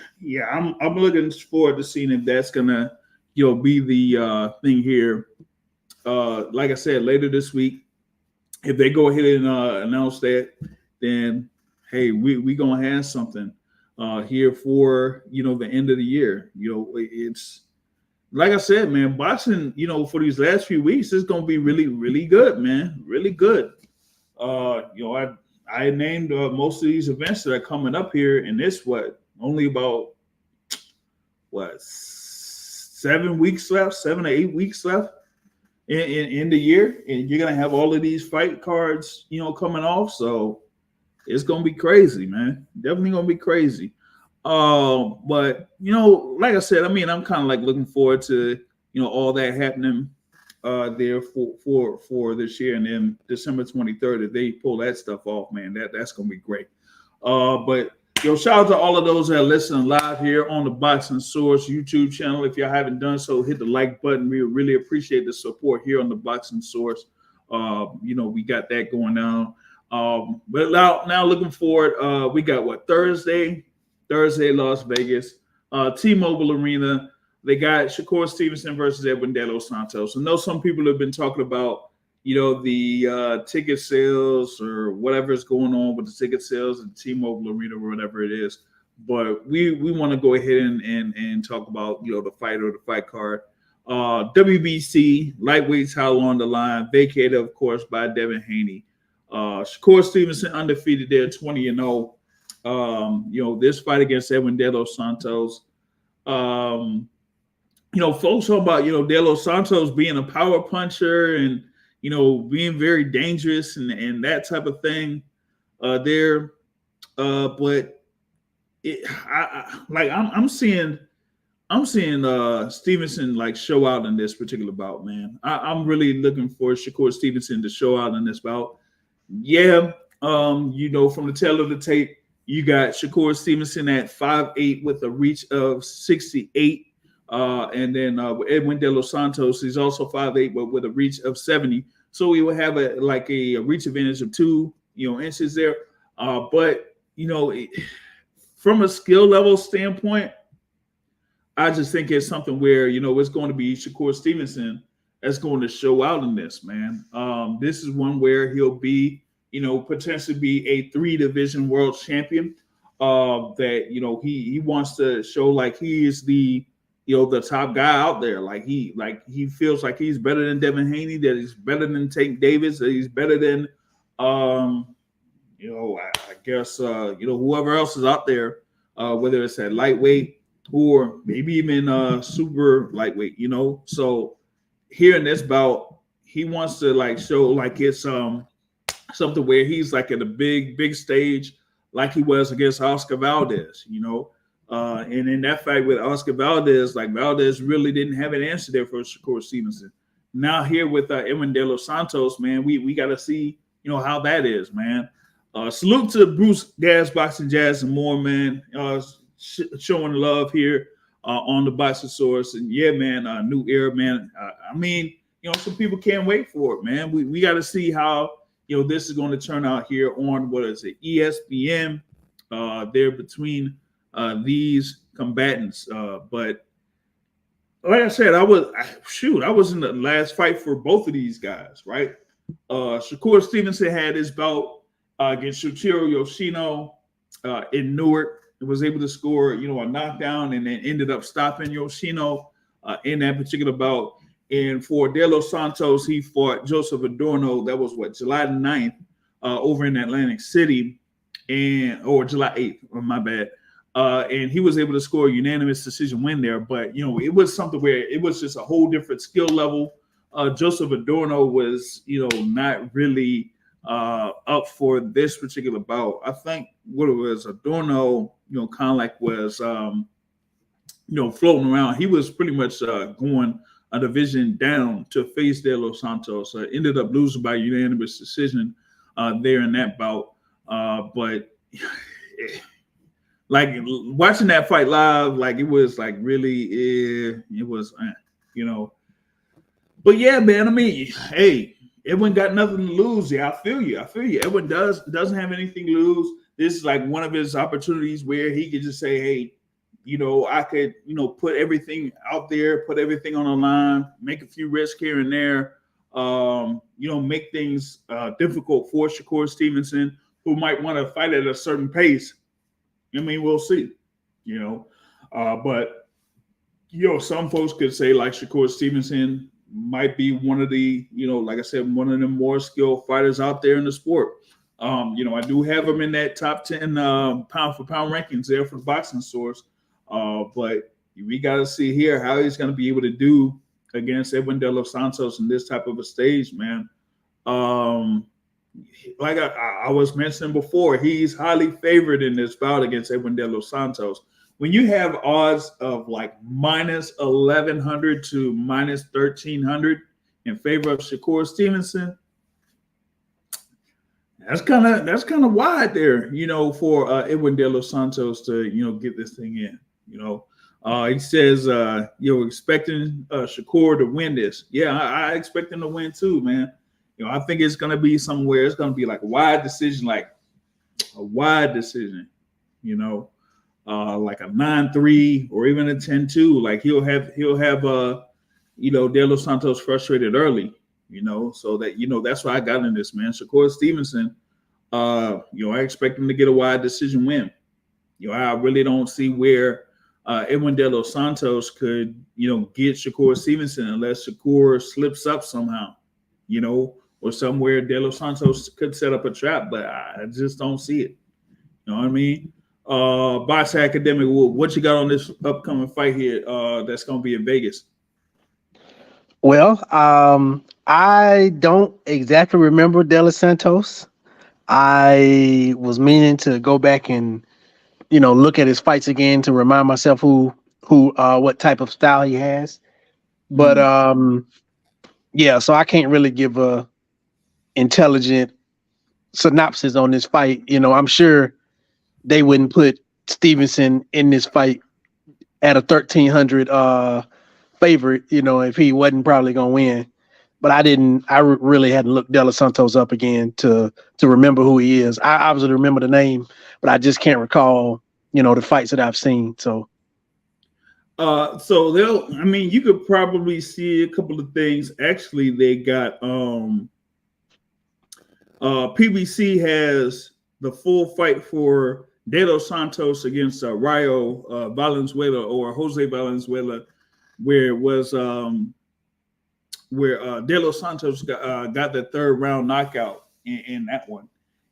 I'm looking forward to seeing if that's gonna be the thing here. Like I said, later this week, if they go ahead and announce that, then hey, we gonna have something here for the end of the year. It's like I said, man, boxing, for these last few weeks is gonna be really, really good, man, really good. I named most of these events that are coming up here, and it's only about 7 weeks left, 7 to 8 weeks left in the year, and you're gonna have all of these fight cards, coming off. So it's gonna be crazy, man. Definitely gonna be crazy. But like I said, I mean, I'm kind of looking forward to all that happening there for this year, and then December 23rd, if they pull that stuff off, man, that's gonna be great. But shout out to all of those that are listening live here on the Boxing Source YouTube channel. If y'all haven't done so, hit the like button. We really appreciate the support here on the Boxing Source. We got that going on. But now looking forward, we got Thursday, Las Vegas, T-Mobile Arena. They got Shakur Stevenson versus Edwin De Los Santos. I know some people have been talking about, the ticket sales or whatever's going on with the ticket sales at T-Mobile Arena or whatever it is. But we want to go ahead and talk about, the fight or the fight card. WBC, lightweight title on the line, vacated, of course, by Devin Haney. Shakur Stevenson undefeated there, 20-0. This fight against Edwin De Los Santos. Folks talk about, De Los Santos being a power puncher and, being very dangerous and that type of thing there. But I'm seeing Stevenson show out in this particular bout, man. I'm really looking for Shakur Stevenson to show out in this bout. Yeah, from the tail of the tape, you got Shakur Stevenson at 5'8" with a reach of 68. And then Edwin De Los Santos, he's also 5'8", but with a reach of 70. So we will have a reach advantage of 2 inches there. But from a skill level standpoint, I just think it's something where it's going to be Shakur Stevenson that's going to show out in this, man. This is one where he'll be potentially be a 3-division world champion. That he wants to show he is the top guy out there. He feels like he's better than Devin Haney, that he's better than Tank Davis, that he's better than I guess whoever else is out there, whether it's at lightweight or maybe even super lightweight, So here in this bout, he wants to like show like it's something where he's like at a big stage, like he was against Oscar Valdez, you know. And in that fight with Oscar Valdez, like Valdez really didn't have an answer there for Shakur Stevenson. Now here with Edwin De Los Santos, man, we got to see, you know, how that is, man. Salute to Bruce Gas, Boxing Jazz, and more, man. Showing love here on the Boxing Source, and yeah, man, new era, man. I mean, you know, some people can't wait for it, man. We got to see how, you know, this is going to turn out here on what is it, ESPN? There between these combatants, but like I said, I was in the last fight for both of these guys, right? Shakur Stevenson had his bout against Shotaro Yoshino in Newark. He was able to score, you know, a knockdown, and then ended up stopping Yoshino in that particular bout. And for De Los Santos, he fought Joseph Adorno. That was July 9th over in Atlantic City, or July 8th, my bad. And he was able to score a unanimous decision win there. But, you know, it was something where it was just a whole different skill level. Joseph Adorno was, you know, not really up for this particular bout. I think what it was, Adorno, you know, kind of like was, you know, floating around. He was pretty much going a division down to face De Los Santos. Ended up losing by unanimous decision there in that bout. But like watching that fight live, like it was like really, it was, you know. But yeah, man, I mean, hey, Edwin got nothing to lose. Yeah, I feel you. Edwin doesn't have anything to lose. This is like one of his opportunities where he could just say, hey, you know, I could, you know, put everything out there, put everything on the line, make a few risks here and there, you know, make things difficult for Shakur Stevenson, who might want to fight at a certain pace. I mean, we'll see, you know. But, you know, some folks could say like Shakur Stevenson might be one of the, you know, like I said, one of the more skilled fighters out there in the sport. You know, I do have him in that top 10 pound for pound rankings there for the Boxing Source. But we got to see here how he's going to be able to do against Edwin De Los Santos in this type of a stage, man. Like I was mentioning before, he's highly favored in this bout against Edwin De Los Santos. When you have odds of like minus 1,100 to minus 1,300 in favor of Shakur Stevenson, that's kind of wide there, you know, for Edwin De Los Santos to, you know, get this thing in. You know, he says, you're expecting Shakur to win this. Yeah, I expect him to win too, man. You know, I think it's going to be somewhere. It's going to be like a wide decision, you know, like a 9-3 or even a 10-2. Like he'll have, you know, De Los Santos frustrated early, you know, so that, you know, that's why I got in this, man. Shakur Stevenson, you know, I expect him to get a wide decision win. You know, I really don't see where Edwin De Los Santos could, you know, get Shakur Stevenson unless Shakur slips up somehow, you know, or somewhere De Los Santos could set up a trap, but I just don't see it. You know what I mean? Box Academic, what you got on this upcoming fight here that's going to be in Vegas? Well, I don't exactly remember De Los Santos. I was meaning to go back and, you know, look at his fights again to remind myself what type of style he has. But yeah, so I can't really give a intelligent synopsis on this fight. You know, I'm sure they wouldn't put Stevenson in this fight at a 1,300 favorite, you know, if he wasn't probably gonna win. But I really hadn't looked De Los Santos up again to remember who he is. I obviously remember the name, but I just can't recall, you know, the fights that I've seen. So I mean, you could probably see a couple of things. Actually, they got PBC has the full fight for De Los Santos against Rayo Valenzuela or Jose Valenzuela, where it was where De Los Santos got the third round knockout in that one,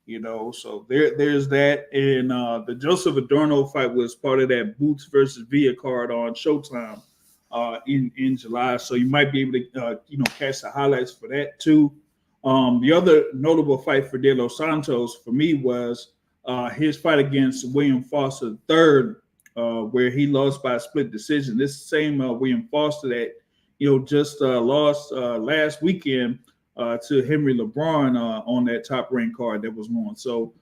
you know. So there's that, and the Joseph Adorno fight was part of that Boots versus Villa card on Showtime. in July. So you might be able to catch the highlights for that too. The other notable fight for De Los Santos for me was his fight against William Foster III, where he lost by a split decision. This same William Foster that just lost last weekend to Henry LeBron on that top ranked card that was on. So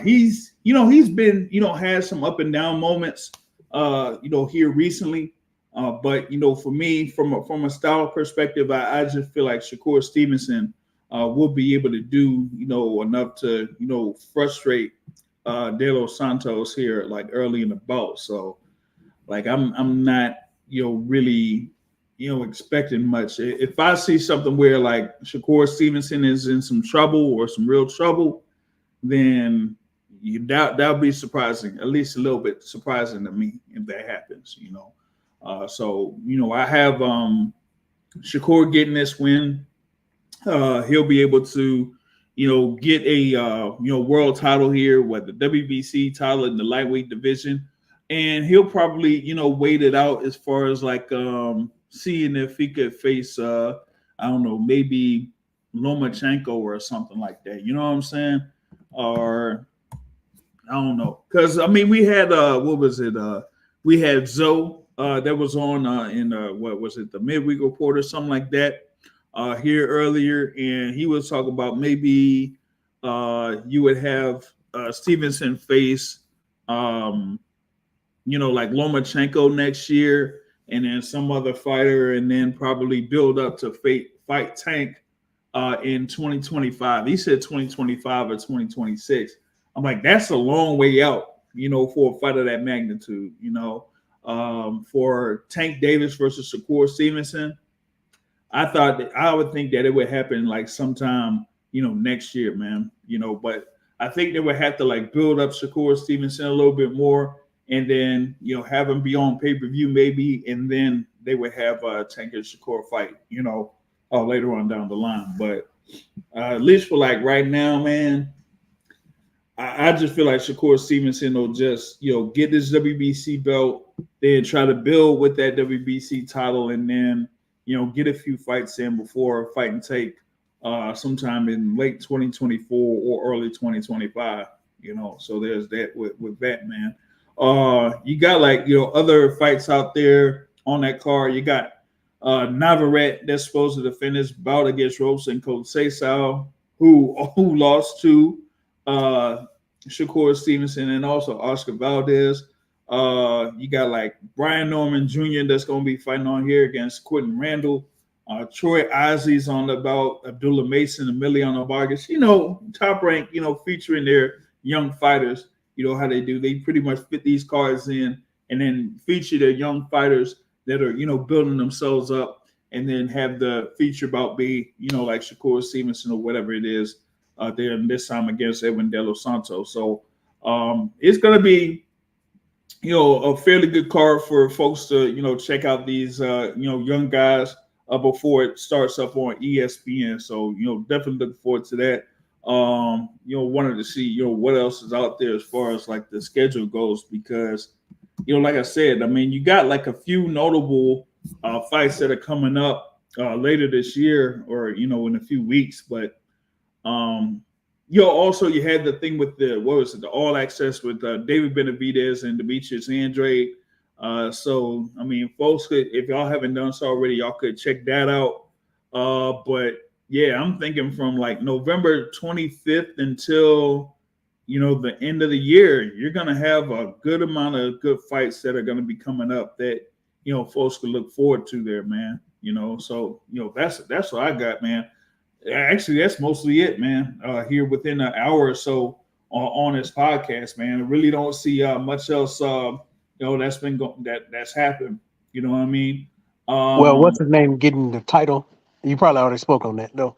he's been had some up and down moments here recently. But for me, from a style perspective, I just feel like Shakur Stevenson will be able to do enough to frustrate De Los Santos here like early in the bout. So like I'm not really expecting much. If I see something where like Shakur Stevenson is in some trouble or some real trouble, then that'll be surprising, at least a little bit surprising to me if that happens. So I have Shakur getting this win. He'll be able to get a world title here, with the WBC title in the lightweight division, and he'll probably wait it out as far as like seeing if he could face I don't know, maybe Lomachenko or something like that. You know what I'm saying? Or I don't know, because I mean we had what was it? We had Zoe that was on in what was it, the midweek report or something like that here earlier, and he was talking about maybe you would have Stevenson face like Lomachenko next year, and then some other fighter, and then probably build up to fight Tank in 2025. He said 2025 or 2026. I'm like, that's a long way out, for a fight of that magnitude. For Tank Davis versus Shakur Stevenson, I would think that it would happen like sometime, next year, man. But I think they would have to like build up Shakur Stevenson a little bit more, and then have him be on pay-per-view maybe, and then they would have Tank and Shakur fight, later on down the line. But at least for like right now, man, I just feel like Shakur Stevenson will just get this WBC belt, then try to build with that WBC title, and then get a few fights in before fighting Tank sometime in late 2024 or early 2025. So there's that with that, man. You got like other fights out there on that card. You got Navarrete that's supposed to defend his bout against Rosa and Conceição, who lost to Shakur Stevenson and also Oscar Valdez. You got like Brian Norman Jr. that's going to be fighting on here against Quentin Randall. Troy Isley's on the bout, Abdullah Mason, Emiliano Vargas. Top rank, featuring their young fighters. How they do. They pretty much fit these cards in and then feature their young fighters that are, building themselves up, and then have the feature bout be, like Shakur Stevenson or whatever it is there this time against Edwin De Los Santos. So it's going to be, a fairly good card for folks to, check out these, young guys before it starts up on ESPN. So, definitely looking forward to that. Wanted to see, what else is out there as far as like the schedule goes, because, like I said, I mean, you got like a few notable fights that are coming up later this year or, in a few weeks. But, also you had the thing with the All Access with David Benavidez and Demetrius Andrade. So, I mean, folks, if y'all haven't done so already, y'all could check that out. But yeah, I'm thinking from like November 25th until, the end of the year, you're going to have a good amount of good fights that are going to be coming up that, folks can look forward to there, man. So, that's what I got, man. Actually, that's mostly it, man. Here within an hour or so on this podcast, man. I really don't see much else, that's been that's happened. You know what I mean? Well, what's his name getting the title? You probably already spoke on that, though.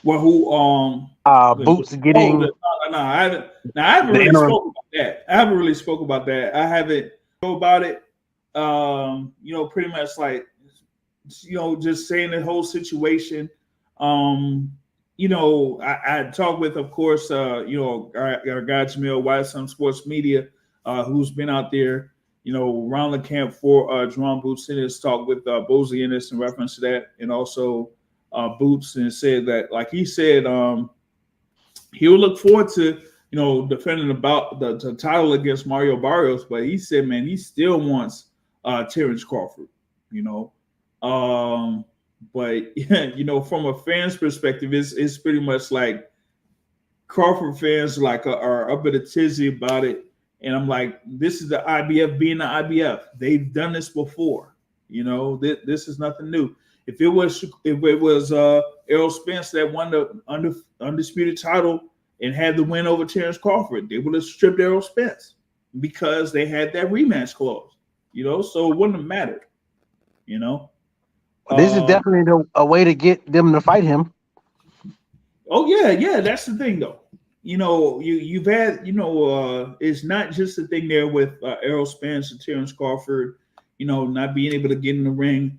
Well, who? Boots getting. I haven't really spoke about that. I haven't spoke about it. Pretty much like, just saying the whole situation. I talked with, of course, our guy Jamil White, some sports media, who's been out there, around the camp for Jerome Boots in his talk with Bozy Ennis in reference to that, and also Boots, and said that, like he said, he will look forward to defending about the title against Mario Barrios, but he said, man, he still wants Terrence Crawford, but from a fan's perspective, it's pretty much like Crawford fans are up in a tizzy about it. And I'm like, this is the IBF being the IBF. They've done this before. This is nothing new. If it was Errol Spence that won the undisputed title and had the win over Terrence Crawford, they would have stripped Errol Spence because they had that rematch clause. So it wouldn't have mattered. This is definitely a way to get them to fight him. Oh yeah, that's the thing though. You've had, it's not just the thing there with Errol Spence and Terrence Crawford, not being able to get in the ring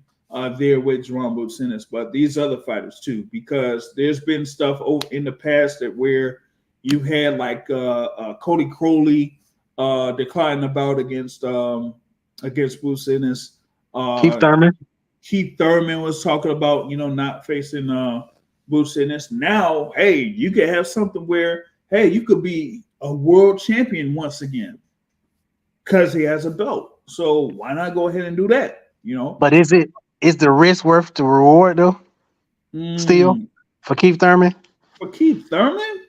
there with Jerome Boots Ennis, but these other fighters too, because there's been stuff in the past where you had like Cody Crowley declining a bout against Boots Ennis. Keith Thurman was talking about, not facing Boots Ennis. Now, hey, you could have something where, hey, you could be a world champion once again because he has a belt. So why not go ahead and do that? But is the risk worth the reward though? Still for Keith Thurman? For Keith Thurman,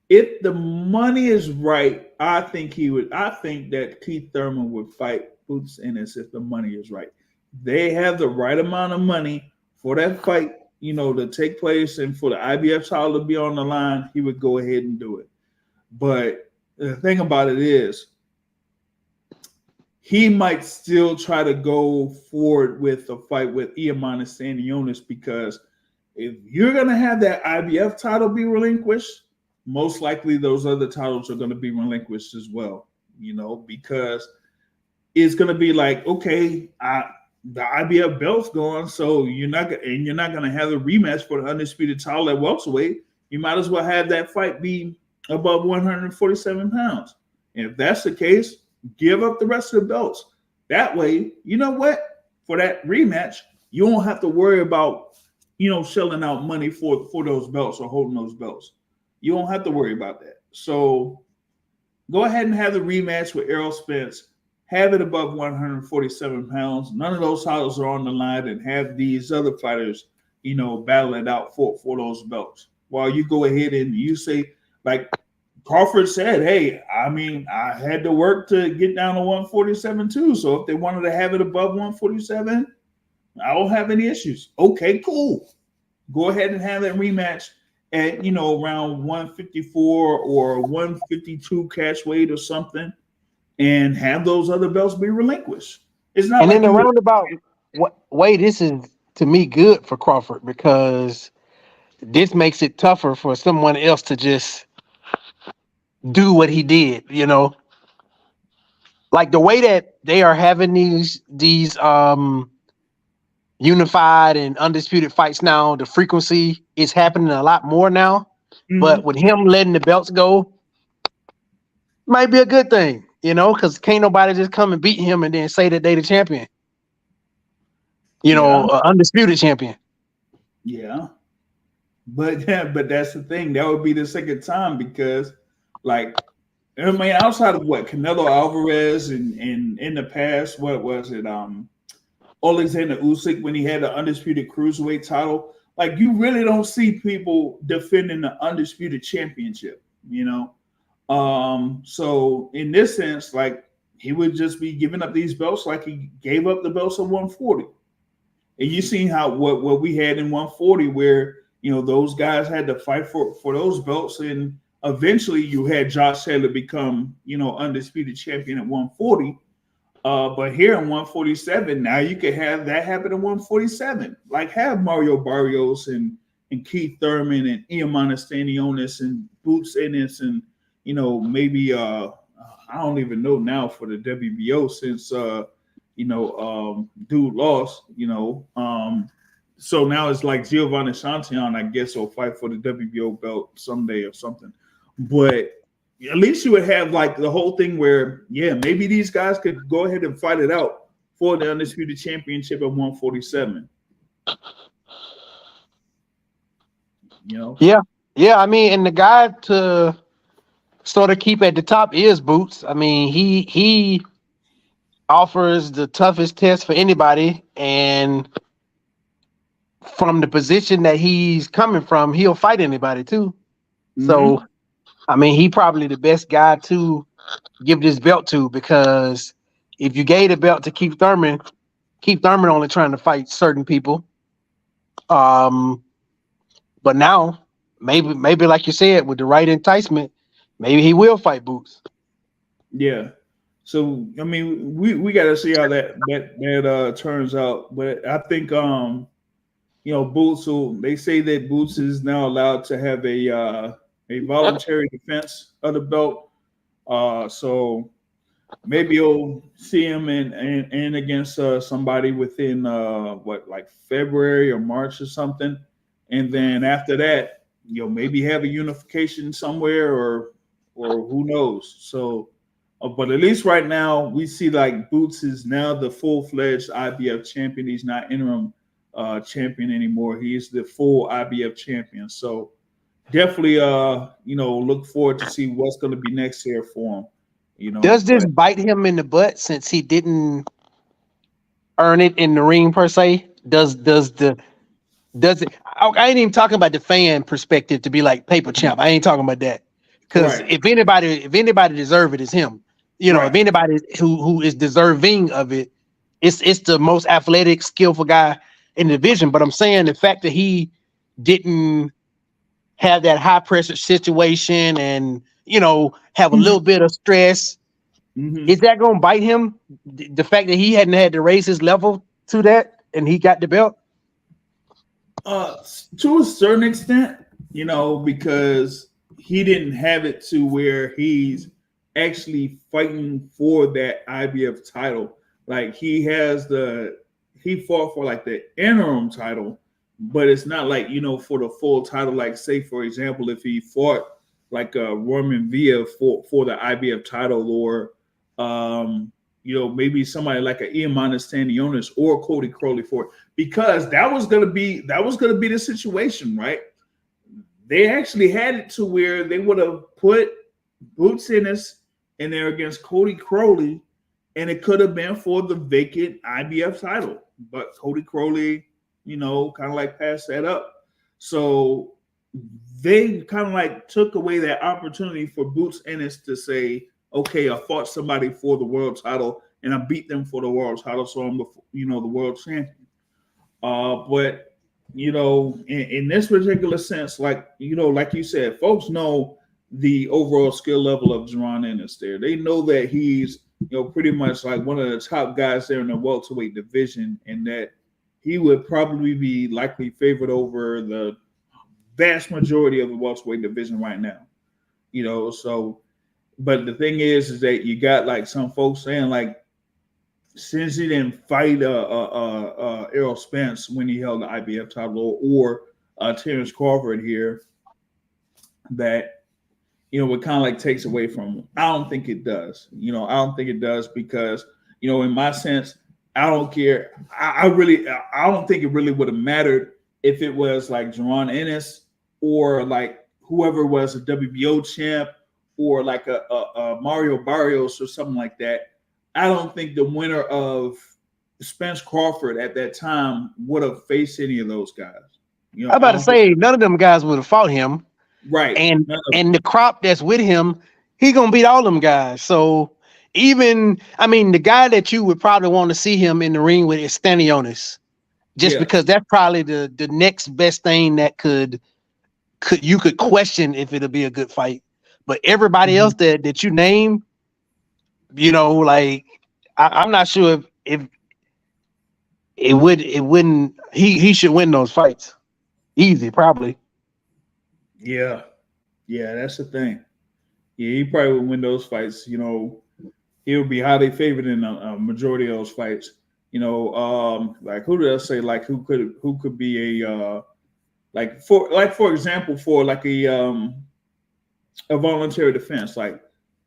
if the money is right, I think that Keith Thurman would fight Boots Ennis if the money is right. They have the right amount of money for that fight, to take place, and for the IBF title to be on the line. He would go ahead and do it. But the thing about it is, he might still try to go forward with a fight with Iamana Stanionis, because if you're going to have that IBF title be relinquished, most likely those other titles are going to be relinquished as well, because it's going to be like, okay, the IBF belt's gone, so you're not going to have a rematch for the undisputed title at welterweight. You might as well have that fight be above 147 pounds. And if that's the case, give up the rest of the belts. That way, you know what? For that rematch, you won't have to worry about, shelling out money for those belts or holding those belts. You won't have to worry about that. So go ahead and have the rematch with Errol Spence. Have it above 147 pounds. None of those titles are on the line, and have these other fighters, battle it out for those belts. While you go ahead and you say, like Crawford said, hey, I had to work to get down to 147 too. So if they wanted to have it above 147, I don't have any issues. Okay, cool. Go ahead and have that rematch at, around 154 or 152 catch weight or something, and have those other belts be relinquished. It's not. And like in the roundabout way, this is to me good for Crawford, because this makes it tougher for someone else to just do what he did. Like the way that they are having these unified and undisputed fights now, the frequency is happening a lot more now. Mm-hmm. But with him letting the belts go, might be a good thing. Because can't nobody just come and beat him and then say that they the champion. Undisputed champion. Yeah. But that's the thing. That would be the second time, because, outside of what Canelo Alvarez and in the past, what was it? Alexander Usyk, when he had the undisputed cruiserweight title, you really don't see people defending the undisputed championship. So in this sense, he would just be giving up these belts like he gave up the belts at 140. And you seen how what we had in 140, where those guys had to fight for those belts, and eventually you had Josh Taylor become undisputed champion at 140. But here in 147, now you could have that happen in 147. Have Mario Barrios and Keith Thurman and Iamana Stanionis and Boots Ennis and maybe I don't even know now for the WBO, since dude lost, so now it's like Giovanni Shantian, I guess, will fight for the WBO belt someday or something. But at least you would have like the whole thing where, yeah, maybe these guys could go ahead and fight it out for the undisputed championship at 147. You know? Yeah. I mean, and the guy to sort of keep at the top is Boots. I mean, he offers the toughest test for anybody, and from the position that he's coming from, he'll fight anybody too. Mm-hmm. So, I mean, he probably the best guy to give this belt to, because if you gave the belt to Keith Thurman only trying to fight certain people. But now maybe like you said, with the right enticement, maybe he will fight Boots. Yeah. So I mean, we got to see how that turns out. But I think Boots. So they say that Boots is now allowed to have a voluntary defense of the belt. So maybe you'll see him in against somebody within like February or March or something, and then after that, maybe have a unification somewhere or who knows. So, but at least right now we see like Boots is now the full-fledged IBF champion. He's not interim champion anymore. He's the full IBF champion. So definitely look forward to see what's going to be next year for him. Does this bite him in the butt since he didn't earn it in the ring per se? Does it? I ain't even talking about the fan perspective to be like paper champ. I ain't talking about that, because if anybody deserve it, it's him. If anybody who is deserving of it, it's the most athletic, skillful guy in the division. But I'm saying the fact that he didn't have that high pressure situation and have a little bit of stress. Mm-hmm. Is that going to bite him? The fact that he hadn't had to raise his level to that and he got the belt? To a certain extent, because he didn't have it to where he's actually fighting for that IBF title. Like he fought for like the interim title, but it's not like, for the full title. Like say, for example, if he fought like Roman Villa for the IBF title, or maybe somebody like a Iamana Stanionis or Cody Crowley for it, because that was gonna be the situation, right? They actually had it to where they would have put Boots Ennis in there against Cody Crowley, and it could have been for the vacant IBF title, but Cody Crowley, kind of like passed that up. So they kind of like took away that opportunity for Boots Ennis to say, okay, I fought somebody for the world title and I beat them for the world title, so I'm the world champion. But in this particular sense, like you said, folks know the overall skill level of Jaron Ennis there. They know that he's pretty much like one of the top guys there in the welterweight division, and that he would probably be likely favored over the vast majority of the welterweight division right now. So, but the thing is that you got like some folks saying like, since he didn't fight Errol Spence when he held the IBF title, or Terrence Crawford here, that it kind of like takes away from him. I don't think it does. I don't think it does, because in my sense, I don't care. I don't think it really would have mattered if it was like Jaron Ennis or like whoever was a WBO champ, or like a Mario Barrios or something like that. I don't think the winner of Spence Crawford at that time would have faced any of those guys. I'm about to say none of them guys would have fought him. Right. And the crop that's with him, he gonna beat all them guys. So the guy that you would probably want to see him in the ring with is Stanionis, just because that's probably the next best thing that could you could question if it'll be a good fight. But everybody else that you name, like I'm not sure if it wouldn't. He should win those fights easy, probably. Yeah, that's the thing. Yeah, he probably would win those fights. He would be highly favored in a majority of those fights. Like who did I say? Like who could be a for example, for like a a voluntary defense, like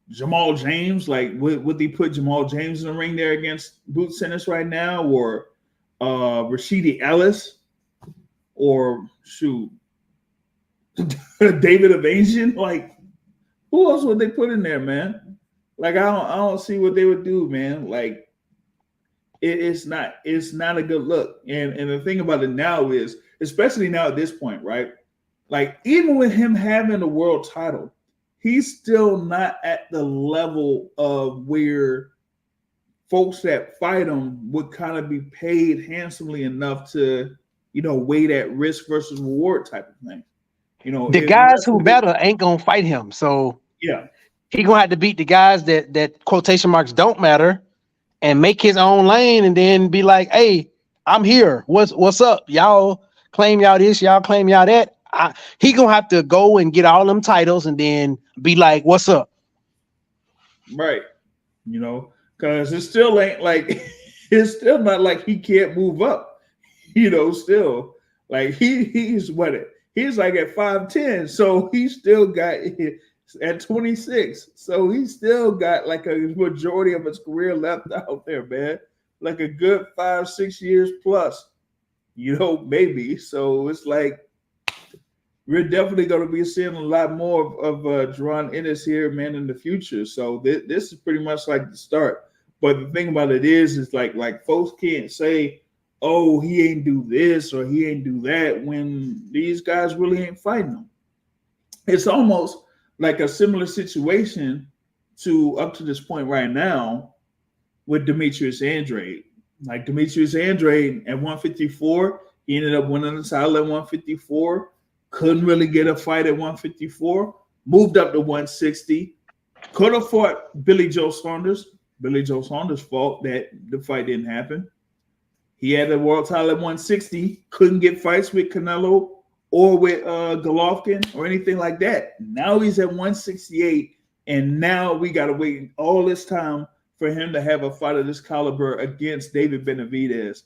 Jamal James. Like, would they put Jamal James in the ring there against Boots Ennis right now, or Rashidi Ellis, or shoot, David Avasian? Like, who else would they put in there, man? Like, I don't see what they would do, man. Like, it's not a good look. And the thing about it now is, especially now at this point, right? Like, even with him having the world title, he's still not at the level of where folks that fight him would kind of be paid handsomely enough to, weigh that risk versus reward type of thing. The guys who better ain't gonna fight him. So yeah, he gonna have to beat the guys that quotation marks don't matter and make his own lane and then be like, hey, I'm here. What's up? Y'all claim y'all this, y'all claim y'all that. He gonna have to go and get all them titles and then be like, what's up? Right. Because it still ain't like it's still not like he can't move up. Still like he's he's like at 5'10", so he still got at 26. So he still got like a majority of his career left out there, man. Like a good 5-6 years plus, maybe. So it's like we're definitely going to be seeing a lot more of Jaron Ennis here, man, in the future. So this is pretty much like the start. But the thing about it is like folks can't say, oh, he ain't do this or he ain't do that when these guys really ain't fighting them. It's almost like a similar situation to up to this point right now with Demetrius Andrade. Like Demetrius Andrade at 154, he ended up winning the title at 154. Couldn't really get a fight at 154. Moved up to 160. Could have fought Billy Joe Saunders. Billy Joe Saunders' fault that the fight didn't happen. He had a world title at 160. Couldn't get fights with Canelo or with Golovkin or anything like that. Now he's at 168, and now we got to wait all this time for him to have a fight of this caliber against David Benavidez.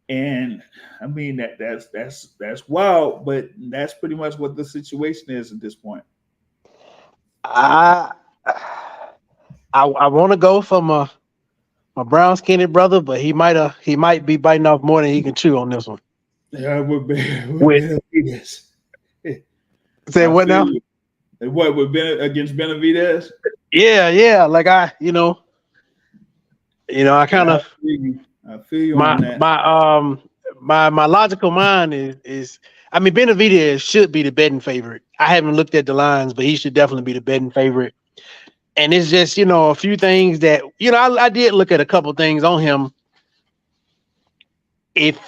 And I mean that's wild, but that's pretty much what the situation is at this point. I want to go for my brown skinned brother, but he might be biting off more than he can chew on this one. Yeah, with Benavidez. Say what now? What with against Benavidez? Yeah. Like I kind of. I feel you on that. My logical mind is I mean Benavidez should be the betting favorite. I haven't looked at the lines, but he should definitely be the betting favorite. And it's just, a few things that, I did look at a couple things on him. If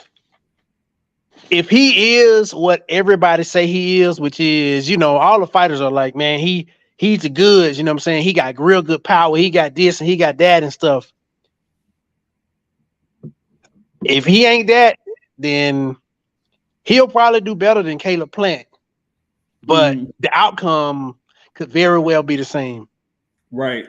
he is what everybody say he is, which is, all the fighters are like, man, he's the goods, you know what I'm saying? He got real good power. He got this and he got that and stuff. If he ain't that, then he'll probably do better than Caleb Plant. But the outcome could very well be the same. Right.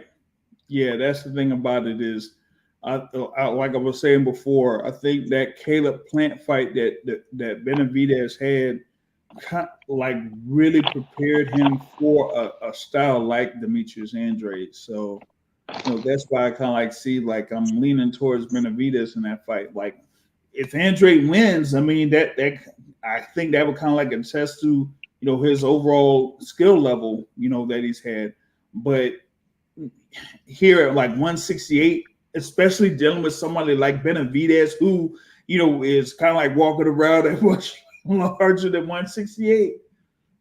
Yeah, that's the thing about it is, I like I was saying before, I think that Caleb Plant fight that Benavidez had like really prepared him for a style like Demetrius Andrade. So, that's why I kind of like see like I'm leaning towards Benavidez in that fight. Like if Andrade wins, I mean that I think that would kind of like attest to his overall skill level that he's had. But here at like 168, especially dealing with somebody like Benavidez, who is kind of like walking around at much larger than 168.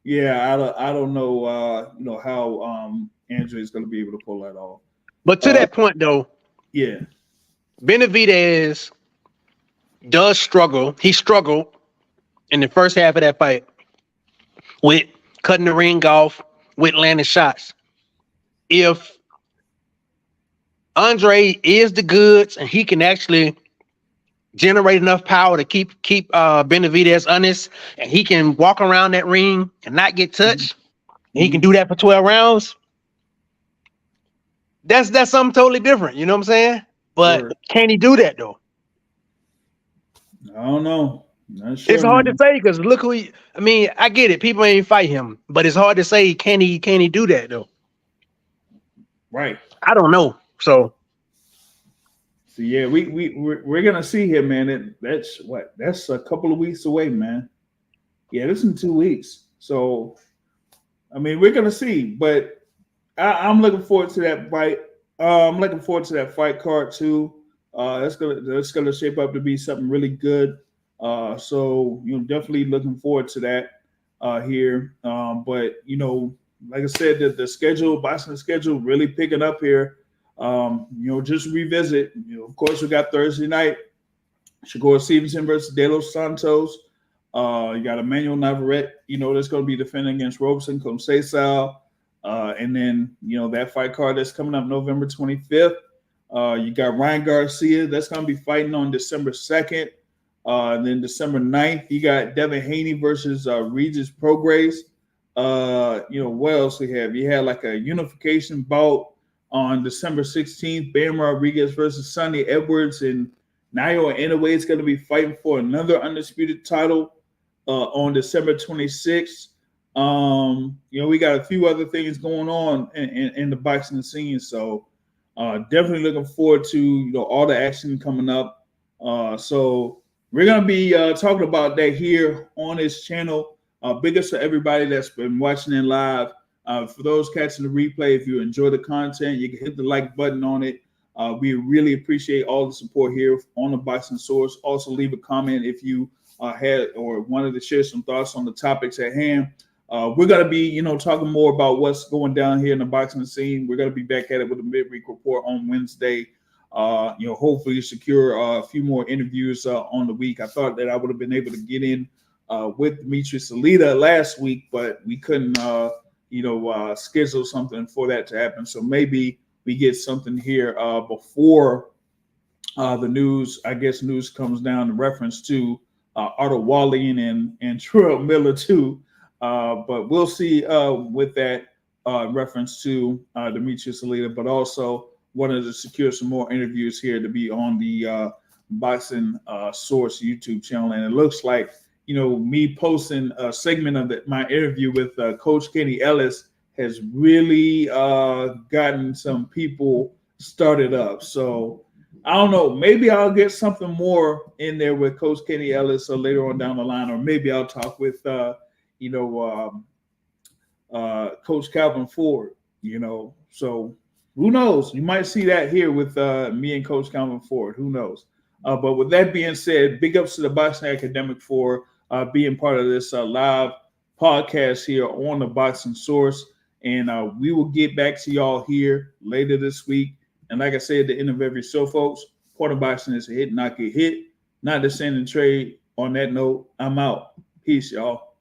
Yeah, I don't know how Andrew is going to be able to pull that off. But to that point though, yeah, Benavidez does struggle. He struggled in the first half of that fight with cutting the ring off, with landing shots. If Andre is the goods and he can actually generate enough power to keep Benavidez honest, and he can walk around that ring and not get touched, and he can do that for 12 rounds, that's something totally different. You know what I'm saying? But Can he do that though? I don't know. Not sure, It's hard to man. say because look who he. I mean, I get it. People ain't fight him, but it's hard to say. Can he? Can he do that though? Right. I don't know. So So yeah, we're gonna see him, man. That's a couple of weeks away, man. Yeah, this is in 2 weeks. So I mean, we're gonna see, but I'm looking forward to that fight. I'm looking forward to that fight card too. That's gonna shape up to be something really good. So definitely looking forward to that here. But like I said, the schedule, boxing schedule, really picking up here. Just revisit. Of course, we got Thursday night, Shakur Stevenson versus De Los Santos. You got Emmanuel Navarrete, that's going to be defending against Robeson Conceição. And then, that fight card that's coming up November 25th. You got Ryan Garcia. That's going to be fighting on December 2nd. And then December 9th, you got Devin Haney versus Regis Prograis. What else we have? You had like a unification bout on December 16th. Bam Rodriguez versus Sonny Edwards. And Nayo Inoue is going to be fighting for another undisputed title on December 26th. We got a few other things going on in the boxing scene. So definitely looking forward to all the action coming up. So we're gonna be talking about that here on this channel. Big ups to everybody that's been watching it live. For those catching the replay, if you enjoy the content, you can hit the like button on it. We really appreciate all the support here on the Boxing Source. Also, leave a comment if you had or wanted to share some thoughts on the topics at hand. We're going to be, talking more about what's going down here in the boxing scene. We're going to be back at it with a midweek report on Wednesday. Hopefully secure a few more interviews on the week. I thought that I would have been able to get in with Demetrius Salita last week, but we couldn't, schedule something for that to happen. So maybe we get something here before the news comes down in reference to Otto Wallin and Terrell Miller too. But we'll see with that reference to Demetrius Salita, but also wanted to secure some more interviews here to be on the Boxing Source YouTube channel. And it looks like, me posting a segment of my interview with Coach Kenny Ellis has really gotten some people started up. So I don't know. Maybe I'll get something more in there with Coach Kenny Ellis later on down the line, or maybe I'll talk with Coach Calvin Ford. So who knows? You might see that here with me and Coach Calvin Ford. Who knows? But with that being said, big ups to the Boxing Academic for being part of this live podcast here on the Boxing Source. And we will get back to y'all here later this week. And like I said at the end of every show, folks, part of boxing is a hit, not get hit, not the send and trade. On that note, I'm out. Peace, y'all.